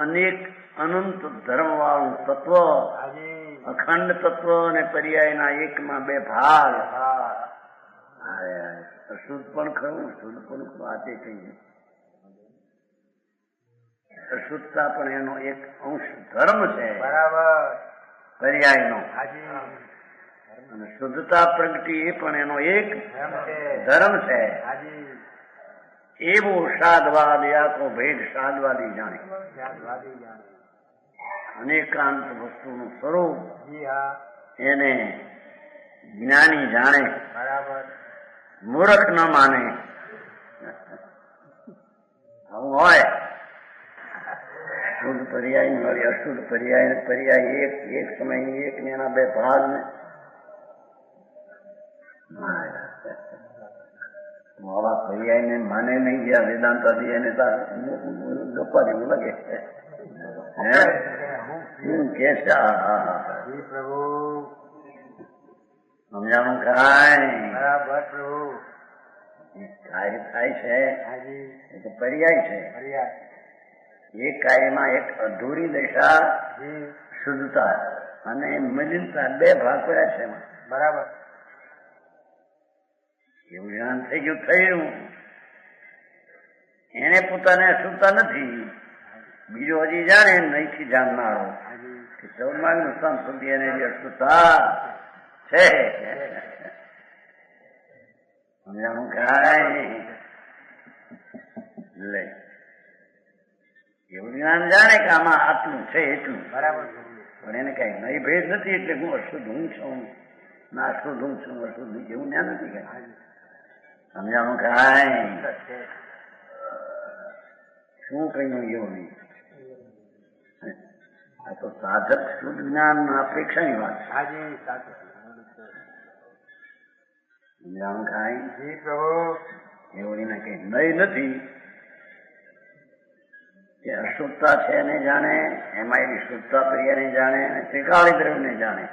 अनेक अनंत धर्म वाળું તત્વ, અખંડ તત્વ અને પર્યાયના એકમાં બે ભાગ. અશુદ્ધ પણ ખરું, શુદ્ધ પણ વાતે કહીએ. અશુદ્ધતા પણ એનો એક અંશ ધર્મ છે. બરાબર. પર્યાયનો. અને શુદ્ધતા પ્રગતિ એ પણ એનો એક ધર્મ છે. એવો સાધવાદ યાકો ભેદ સાધવાદી જાણે. અનેકાંત વસ્તુનું સ્વરૂપ એને જ્ઞાની જાણે. મૂર્ખ ન માને. આવું હોય શુદ્ધ પર્યાય વળી અશુદ્ધ પર્યાય પર્યાય એક સમય એક ને એના બે ભાગ ને મારા પર્યાય ને માને નહીં ગયા વેદાંતાથી એને ગપ્પા જેવું લાગે શું કે છે પ્રભુ સમજાણું કાંઈ બરાબર પ્રભુ કાર્ય થાય છે હાજી એ તો પર્યાય છે ફરિયાદ એક કાર્યમાં એક અધૂરી દશા જી શુદ્ધતા અને મલિનતા બે ભાગ પડ્યા છે એમાં બરાબર એવું જ્ઞાન થઈ ગયું થયું એને પોતાને અશુદ્ધતા નથી બીજો હજી જાણે નહીંથી જાણનારો હાજી કે 14મા નુકસાન સુધી એને જે અશુદ્ધતા છે સમજાણું કાંઈ લે એવું જ્ઞાન જાણે કે આમાં આટલું છે એટલું બરાબર પ્રભુ પણ એને કઈ નહીં ભેદ નથી એટલે હું અશુદ્ધ હું છું ના અશુદ્ધ હું છું અશુદ્ધ એવું જ્ઞાન નથી કઈ સમજાણું કાંઈ શું કહ્યું એવું નહીં આ તો સાધક શુદ્ધ જ્ઞાન અપેક્ષાની વાત છે હાજી સાચું સમજાણું કાંઈ જી પ્રભુ એવું એને કઈ નહીં નથી કે અશુદ્ધતા છે એને જાણે એમાં એવી શુદ્ધતા પ્રિયને જાણે અને ત્રિકાળી દ્રવ્યને જાણે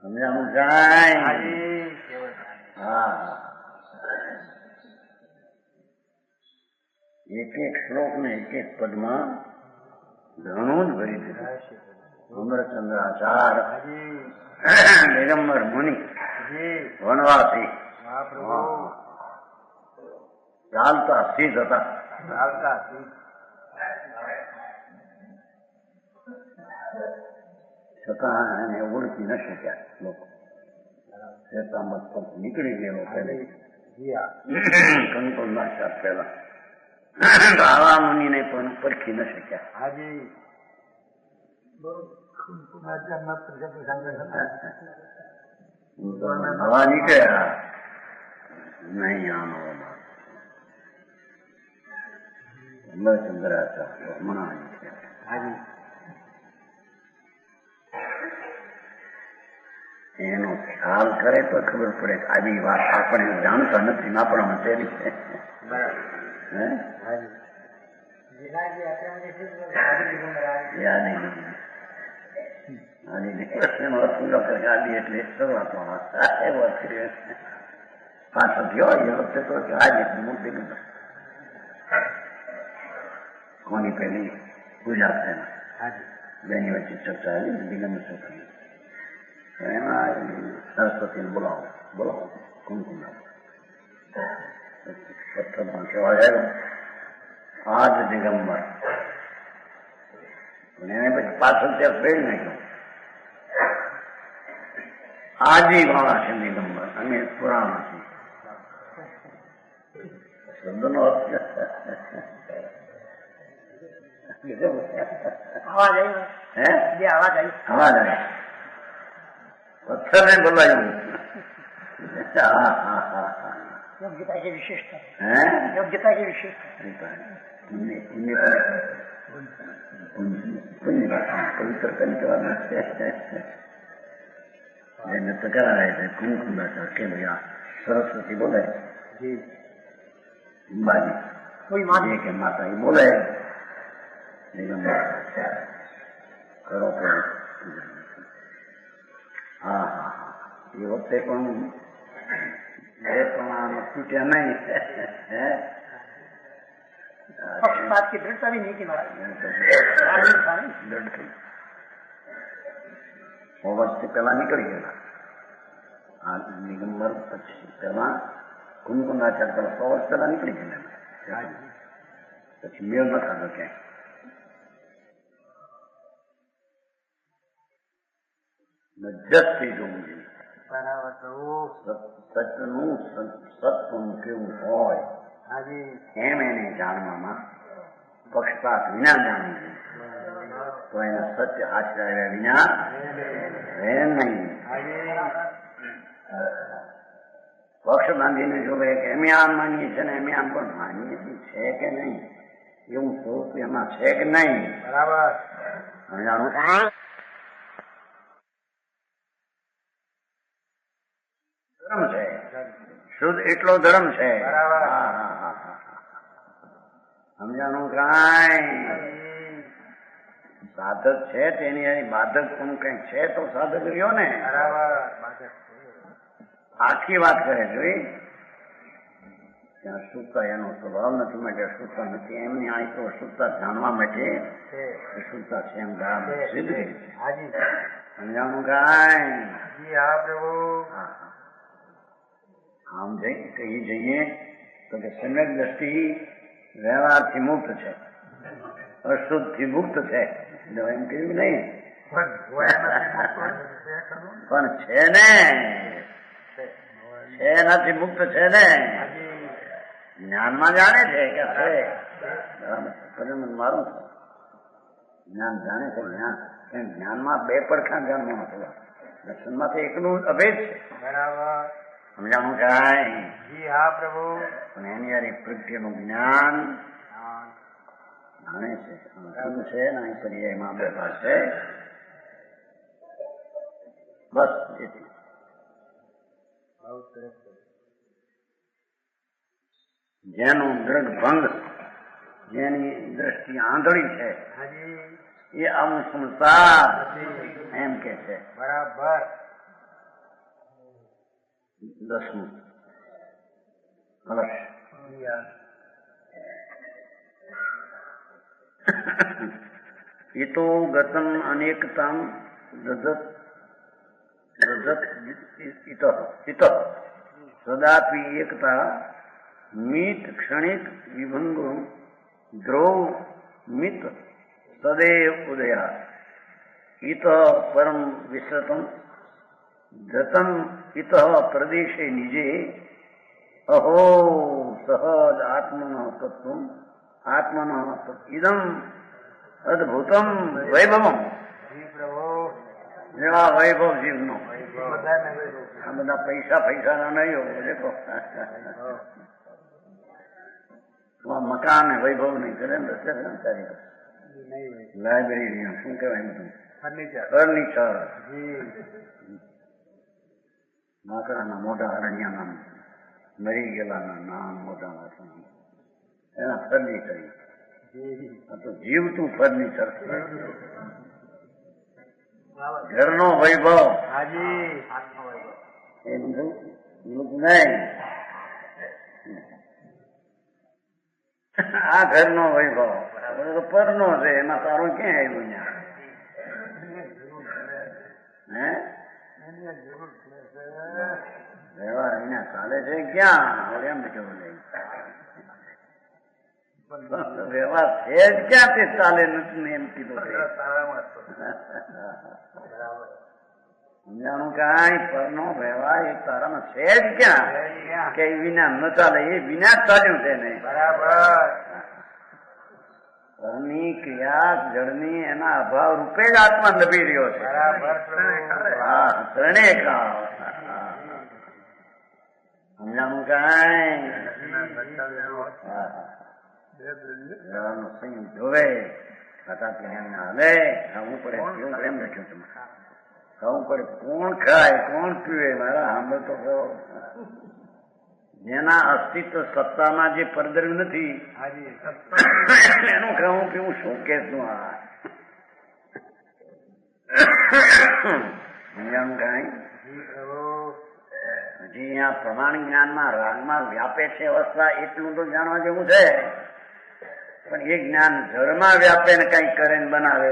સમજાણું કાંઈ હાજી હા એક એક શ્લોક ને એક એક પદમાં ઘણું જ ભરી દીધું અમરચંદ્રાચાર્ય હાજી દિગંબર મુનિ જી વનવાસી હા પ્રભુ ચાલતા સિદ્ધ હતા ચાલતા છતાં એને ઓળખી ન શક્યા લોકો શ્વેતાંબર પગ નીકળી ગયેલો પહેલે જી હા કંકુલના સાથ પહેલા આવા મુનિને પણ પરખી ન શક્યા હાજી હવા નીકળ્યા નહીં આનો અમરચંદ્રાચાર્ય હમણાં નીકળ્યા હાજી એનો ખ્યાલ કરે તો ખબર પડે કે આવી વાત આપણે જાણતા નથી ને આપણામાં તેની છે બરાબર હે હાજી ગાડી એટલે શરૂઆતમાં એવો પાછો થયો એ વખતે તો આજે મૂર્તિ કોની પેલી પૂજા થયા હાજી બેની વચ્ચે ચર્ચા આવી દિગંબર ચોખી એમાં સરસ્વતીને બોલાવો કુમકુમ પથ્થરમાં કહેવા આવ્યો આજ દિગંબર એને પછી પાછળ ત્યાં ફેરી નાખ્યો આજી વાળા છે દિગંબર અમે પુરાણા છીએ શબ્દનો અર્થ અવાજ આવ્યો હે જે અવાજ આવ્યો અવાજ આવે પથ્થરને બોલાયું હા હા હા હા योग्यता की विशेषता હે योग्यता की विशेषता પવિત્ર કરી કહેવાના છે એને તો કરાય છે કુમકુમ કે ભાઈ આ સરસ્વતી બોલે जी અંબાજી कोई मान જે કે માતા એ બોલે કરો તો હા હા હા એ વખતે પણ એ પણ આમાં તૂટ્યા નહીં હે पक्षपात की दृढ़ता भी नहीं की महाराज દૃઢ થઈ વર્ષથી પેલા નીકળી ગયેલા આ દિગંબર પછી પેલા કુમકુંડાચાર્ય પેલા 100 વર્ષ પેલા નીકળી ગયેલા પછી મેળ ન ખાધો ક્યાંય મજ્જત થઈ જવું જોઈએ बराबर प्रभु સત્યનું સત્વનું કેવું હોય हाँ जी એમ એને જાણવામાં પક્ષપાત વિના જાણવું જોઈએ તો એને સત્ય આચર્યા વિના રહે નહીં हाँ जी પક્ષ બાંધીને જોવે કે એમ આમ માનીએ છે ને એમ આમ પણ માનીએ છે કે નહીં, એવું સ્વરૂપ એમાં છે કે નહીં. બરાબર. સમજાણું? ધર્મ છે, શુદ્ધ એટલો ધર્મ છે. સમજાણું? કાંઈ સાધક છે તેની બાધક પણ કઈ છે તો સાધક રહ્યો ને. આખી વાત કરે જોઈ ત્યાં શુદ્ધતા એનો સ્વભાવ નથી માટે શુદ્ધતા નથી, એમની આ તો શુદ્ધતા જાણવા માટે શુદ્ધતા છે એમ સિદ્ધ છે. સમજાણું? કાંઈ આમ કહી જઈએ તો કે સમ્યક દ્રષ્ટિ વ્યવહારથી મુક્ત છે, અશુદ્ધ થી મુક્ત છે. એમ કહ્યું નહીં, પણ છે ને, છે એનાથી મુક્ત છે ને. જ્ઞાનમાં જાણે છે કે મારું જ્ઞાન જાણે છે. જ્ઞાનમાં બે પડખા જાણવા નથી, દર્શનમાં તો એકનું અભેદ છે. બરાબર. સમજાણું? કાંઈ? જી હા પ્રભુ. પણ એની યાર પ્રત્યેનું જ્ઞાન જાણે છે, શું છે ને અહીં પર્યાયમાં બે ભાગ છે. બસ એટલું. જેનું દ્રઢ ભંગ, જેની દ્રષ્ટિ આંધળી છે એ આવું સંસાર એમ કે છે. બરાબર. 10મું કલશ. ઈતો ગતમ અનેકતામ દદત ઈત સદાપી એકતા મિત ક્ષણિક વિભંગો ધ્રુવ મિત સદૈવ ઉદયા ઈત પરમ વિસ્તૃતમ ધતમ ઈત પ્રદેશે નિજે અહો સહજ આત્મન તત્વ આત્મન ઇદમ અદભુતમ વૈભવમ. જેવા વૈભવ જીવનો આ બધા પૈસા નહીં દેખો મકાન વૈભવ નહીં કરે ને લાઇબ્રેરી શું કહેવાય બધું ફર્નિચર લાકડાના મોટા અરણ્યના મરી ગયેલાના નામ મોટા એના ફર્નિચર. તો જીવતું ફર્નિચર, ઘરનો વૈભવ એ બધું નહીં. આ ઘરનો વૈભવ પરનો છે, એમાં તારું ક્યાં આવ્યું? હે વ્યવહાર અહીંયા ચાલે છે ક્યાં? એમ કેવું નહીં, વ્યવહાર છે જ ક્યાં તે ચાલે નથી એમ કીધું. સમજાણું? કાંઈ પરનો વ્યવહાર એ તારામાં છે જ ક્યાં કે વિના ન ચાલે? એ વિના જ ચાલ્યું છે ને. બરાબર. ઘરની ક્રિયા જળની એના અભાવ રૂપે જ આત્મા દબી રહ્યો છે. હા, ત્રણેય કાળ. સમજાણું? કાંઈ સંયમ જોવે ખાતા પીણા હાલે. ખાવું પડે પીવું પડે એમ લખ્યું તમે. ખાવું પડે, કોણ ખાય કોણ પીવે મારા સાંભળ તો કહો. જેના અસ્તિત્વ સત્તામાં જે પરદ્રવ્ય નથી એનું ખાવું પીવું શું કેશું? આ સમજાણું? કાંઈ હજી અહીંયા પ્રમાણ જ્ઞાનમાં રાગમાં વ્યાપે છે અવસ્થા એટલું તો જાણવા જેવું છે, પણ એ જ્ઞાન જળમાં વ્યાપે ને કઈ કરે ને બનાવે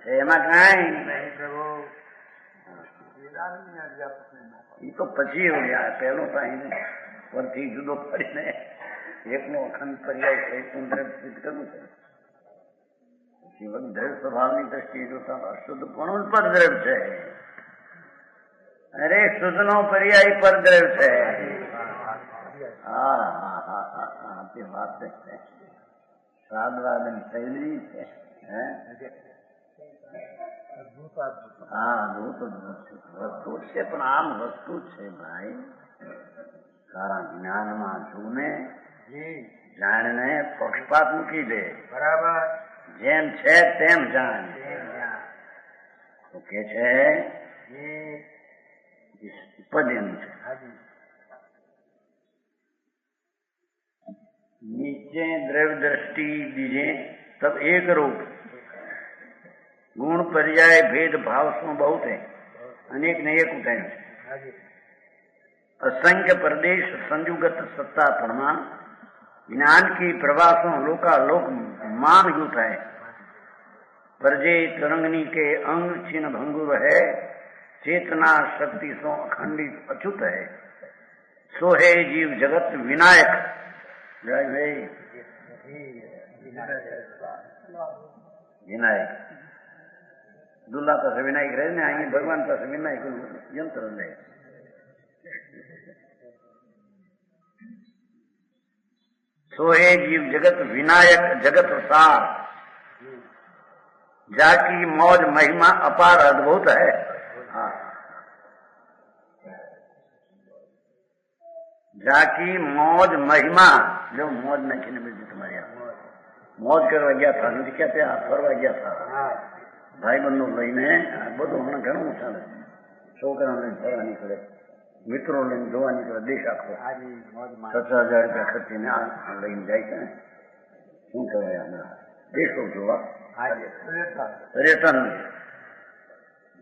છે એમાં કાંઈ એ તો પછી એવું યાર. પહેલો ટાઈમ પરથી જુદો પડીને એકનો અખંડ પર્યાય છે સિદ્ધ કરવું છે. જીવન દ્રવ સ્વભાવની દ્રષ્ટિએ જોતા અશુદ્ધ પણ પરદ્રવ છે. અરે શુદ્ધ નો પર્યાય પરદ્રવ છે. હા હા હા હા હા તે વાત છે. શ્રાદ્ધવાદન શૈલી છે. હા અદભુત વસ્તુ છે, પણ આમ વસ્તુ છે ભાઈ સારા જ્ઞાનમાં જુને જી જાણને પક્ષપાત મૂકી દે, બરાબર જેમ છે તેમ જાણ. તો કે છે જી પદ એનું છે, હાજી नीचे द्रव्य दृष्टि दीजे तब एक रूप, गुण पर्याय भेद भाव सो बहुत है, अनेक ने एक उठाए. હાજી असंख्य प्रदेश संयुगत सत्ता प्रमाण, ज्ञान की प्रवासों लोकालोक मान युत है. प्रजे तरंगनी के अंग छिन्न भंगुर है, चेतना शक्ति सो अखंडित अच्युत है. सो है जीव जगत विनायक. जय भाई विनायक. दुल्ला पास विनायक रहे ने, आई भगवान पास विनायक यंत्र रहे. सो है जीव जगत विनायक जगत सार, जाकी मौज महिमा अपार अद्भुत है. हाँ, जाकी मौज महिमा, जो मौज नहीं मिलती तुम्हारे यहाँ. मौज करवा गया था, नहीं क्या पे फरवा गया था भाई बंधु लईने. બધું હમણાં ઘણું ચાલે, છોકરા લઈને ફરવા નીકળે, મિત્રો લઈને જોવા નીકળે, દેશ આખો હાજી મોજમાં 60,000 રૂપિયા ખર્ચીને લઈને જાય છે ને. શું કહેવાય હમણાં દેશો જોવા, હાજી પર્યટન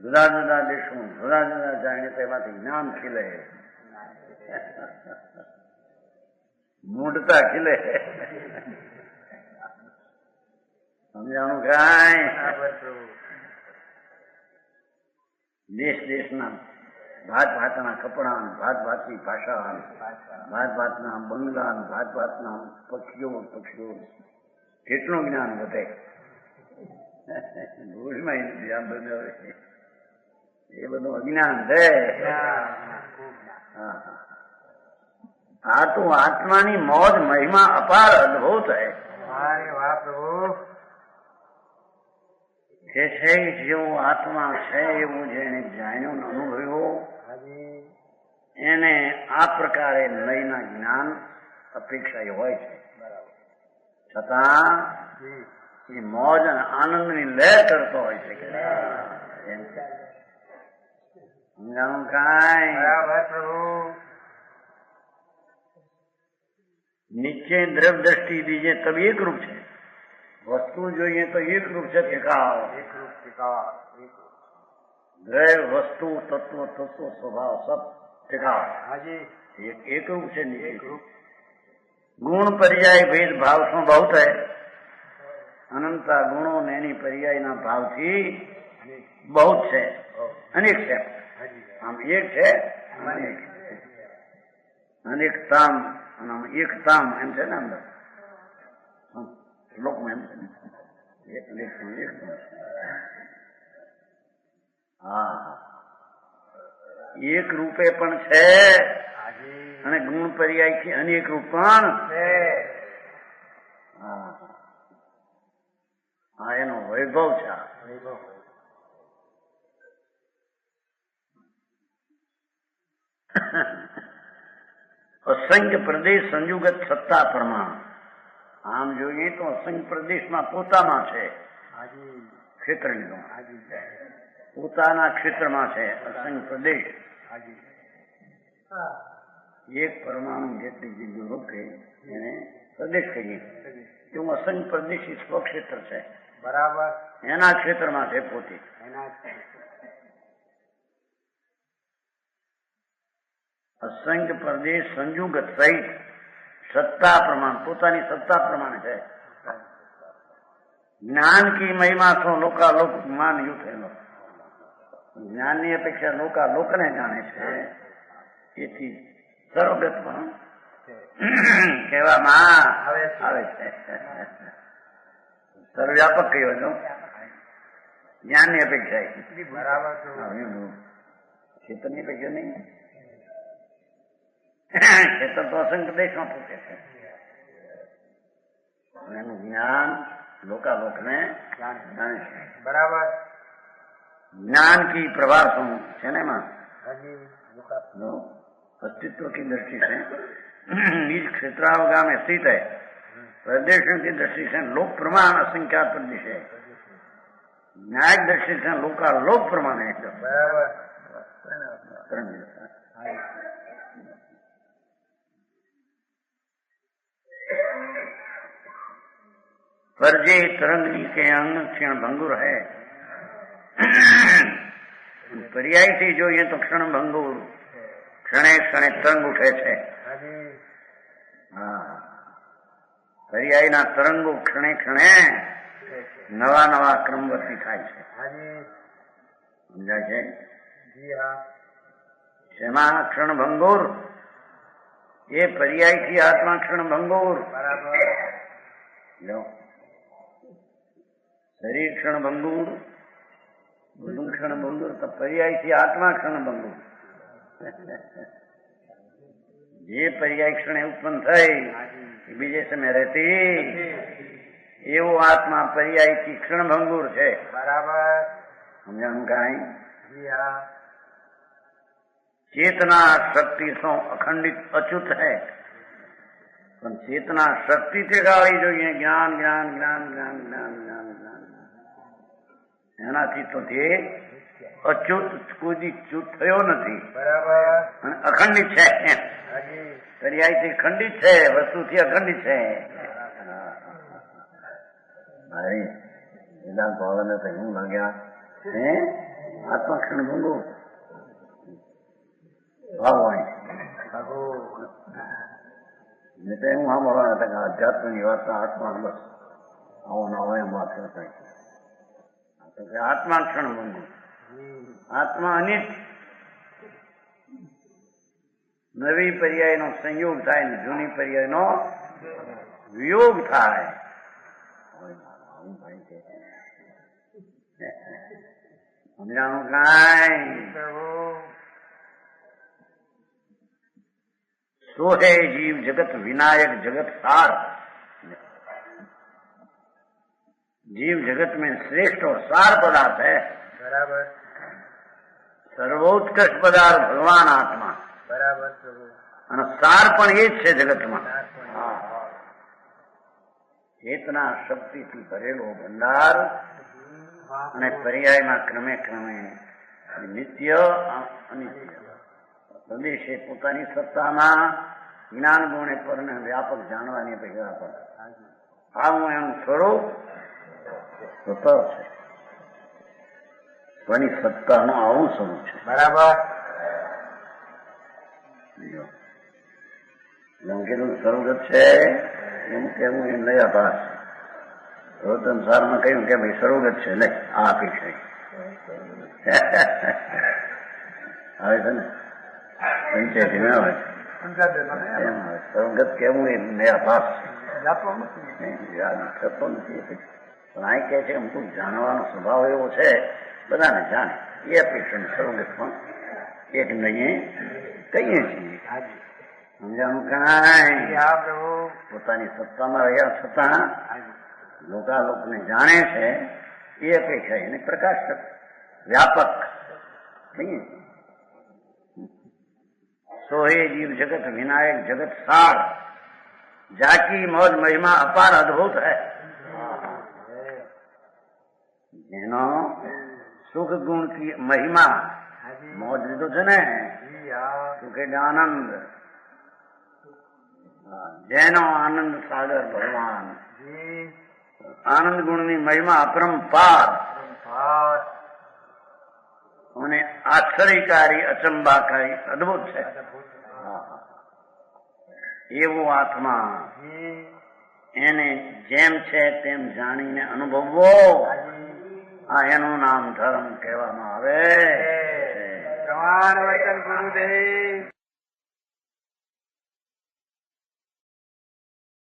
જુદા જુદા દેશો જુદા જુદા જાણે તેમાંથી જ્ઞાન ખીલે, મૂઢતા ખીલે. સમજાણું કાંઈ? બરાબર પ્રભુ દેશ દેશના ભાત ભાતના કપડા, ભાત ભાતની ભાષા, ભાત ભાતના બંગલા, ભાત ભાતના પક્ષીઓ પક્ષીઓ, કેટલું જ્ઞાન વધે. ભૂલમાં નથી આ બધું, એ બધું અજ્ઞાન છે. આ તો આત્માની મોજ મહિમા અપાર અદભુત હૈ. અરે વાહ પ્રભુ જે છે જેવું આત્મા છે એવું જેને જાણ્યું ને અનુભવ્યું હાજી એને આ પ્રકારે લયના જ્ઞાન અપેક્ષા હોય છે. છતાં જી એ મોજ અને આનંદની લહેર કરતો હોય છે. એમ સમજાણું કાંઈ? બરાબર પ્રભુ નીચે દ્રવ્ય દ્રષ્ટિ દીજે તબ એક રૂપ છે. વસ્તુ જોઈએ તો એક રૂપ છે, ટેકાવ. એક રૂપ ટીકાવા એક રૂપ દ્રવ્ય વસ્તુ તત્વ તત્વ સ્વભાવ સબ ટેકાવ હાજી એક रूप से એક नीचे. રૂપ गुण पर्याय भेद भाव શું बहुत है. અનંતા ગુણો ને એની પર્યાયના ભાવથી बहुत છે, અનેક છે. હાજી આમ એક છે, અનેક છે. અનેકતામ અને આમ એકતામ એમ છે ને અંદર શ્લોકમાં એમ છે ને, અનેકતામ એકતામ. હા, એક રૂપે પણ છે હાજી અને ગુણ પર્યાયથી અનેક રૂપ પણ છે હા, હા, એનો વૈભવ છે. વૈભવ અસંખ્ય પ્રદેશ સંયુગત સત્તા પ્રમાણ. આમ જોઈએ તો અસંખ્ય પ્રદેશમાં પોતામાં છે, હાજી ક્ષેત્રની હાજી પોતાના ક્ષેત્રમાં છે અસંખ્ય પ્રદેશ. હાજી એક પરમાણુ જેટલી જગ્યા રોકે એને પ્રદેશ કહીએ. એવું અસંખ્ય પ્રદેશી સ્વક્ષેત્ર છે, બરાબર એના ક્ષેત્રમાં છે પોતે. એના અસંખ્ય પ્રદેશ સંયુગત સહિત સત્તા પ્રમાણ, પોતાની સત્તા પ્રમાણે છે. જ્ઞાન કી મહિમા સો લોકાલોક માન યુ થયેલો. જ્ઞાનની અપેક્ષા લોકાલોકને જાણે છે, એથી સર્વગત પણ કહેવામાં આવે છે. સર્વવ્યાપક કહેવાય છો, જ્ઞાનની અપેક્ષા. બરાબર ક્ષેત્રની અપેક્ષા નહીં. ક્ષેત્ર તો અસંખ્ય દેશમાં પૂછે છે. એનું જ્ઞાન લોકાલોકને જાણે છે. બરાબર જ્ઞાન કી પ્રવાહ શું છે ને એમાં હાજી अस्तित्व की दृष्टि से निज क्षेत्रावगा में स्थित है, प्रदेशों की दृष्टि से लोक प्रमाण असंख्यात प्रदेश है, न्यायिक दृष्टि से लोक का लोक प्रमाण है। पर जे तरंगनी के अंग क्षण भंगुर है, पर्याय થી જોઈએ તો ક્ષણ ભંગુર, ક્ષણે ક્ષણે તરંગ ઉઠે છે। પર્યાયના તરંગો ક્ષણે ક્ષણે નવા નવા ક્રમવર્તી થાય છે। સમજાય છે? શેમાં ક્ષણ ભંગુર? એ પર્યાયથી આત્મા ક્ષણ ભંગુર। શરીર ક્ષણ ભંગુર, બધું ક્ષણ ભંગુર, તો પર્યાયથી આત્મા ક્ષણ ભંગુર। જે પર્યાય ક્ષણે ઉત્પન્ન થઈ બીજે સમય રહેતી, એવો આત્મા પર્યાયથી ક્ષણ ભંગુર છે। બરાબર સમજાણું કાંઈ? चेतना शक्ति सो अखंडित अच्युत है, पर चेतना शक्ति से गाड़ी जो ये ज्ञान ज्ञान ज्ञान ज्ञान ज्ञान ज्ञान ज्ञान एनाथी तो थे अच्युत कोई च्युत थयो नहीं, अखंडित है। पर्याय से खंडित है, वस्तु थी अखंडित है। भाई वेदांत वाला ने तो यूं लग गया है आत्मा क्षण भंगो भाववाणी नहीं तो हूँ हम अध्यात्म की वार्ता आत्मा बस आओ न हो एम बात करता है। आत्मा क्षण भंगो, आत्मा अनित, नवी पर्याय नो संयोग थाय ने जूनी पर्याय नो वियोग थाय। समझाणु कांई? सो है जीव जगत विनायक जगत सार। जीव जगत में श्रेष्ठ और सार पदार्थ है। बराबर। सर्वोत्कृष्ट पदार्थ भगवान आत्मा। बराबर। અને સાર પણ એ જ છે જગતમાં। ચેતના શક્તિથી ભરેલો ભંડાર અને પર્યાયમાં ક્રમે ક્રમે નિત્ય અનિત્ય પ્રદેશે પોતાની સત્તામાં જ્ઞાન ગુણે પરને વ્યાપક જાણવાની અપેક્ષા પર આવું એનું સ્વરૂપ સ્વતઃ છે, કોની સત્તાનું આવું સ્વરૂપ છે। બરાબર। એમ કીધું સ્વરૂપ છે એમ કેવું એ નયા પાસ સંસારમાં કહ્યું કે ભાઈ સ્વરૂપ છે લે આ અપેક્ષા આવે છે ને પંચાયતી ના આવે સ્વર્ગત કેવું એ નયા પાસ થતો નથી। પણ આ કહે છે અમુક જાણવાનો સ્વભાવ એવો છે બધાને જાણે એ અપેક્ષા સ્વર્ગત પણ એક નહીં કહીએ છીએ। સમજાણું કાંઈ? પોતાની સત્તામાં રહ્યા છતાં લોકાલોકને જાણે છે એ અપેક્ષા એને પ્રકાશ વ્યાપક કહીએ। सोहे जीव जगत विनायक जगत सार, जाकी मौज महिमा अपार अद्भुत है। जेनो सुख गुण की महिमा मौज तो जने सुखे आनंद, जैनो आनंद सागर भगवान, आनंद गुण की महिमा अपरंपार અને આશ્ચર્યકારી અચંબાકારી અદભુત છે। એવો આત્મા એને જેમ છે તેમ જાણીને અનુભવવો, આ એનું નામ ધર્મ કહેવામાં આવે। પ્રમાણ વચન ગુરુદેવ।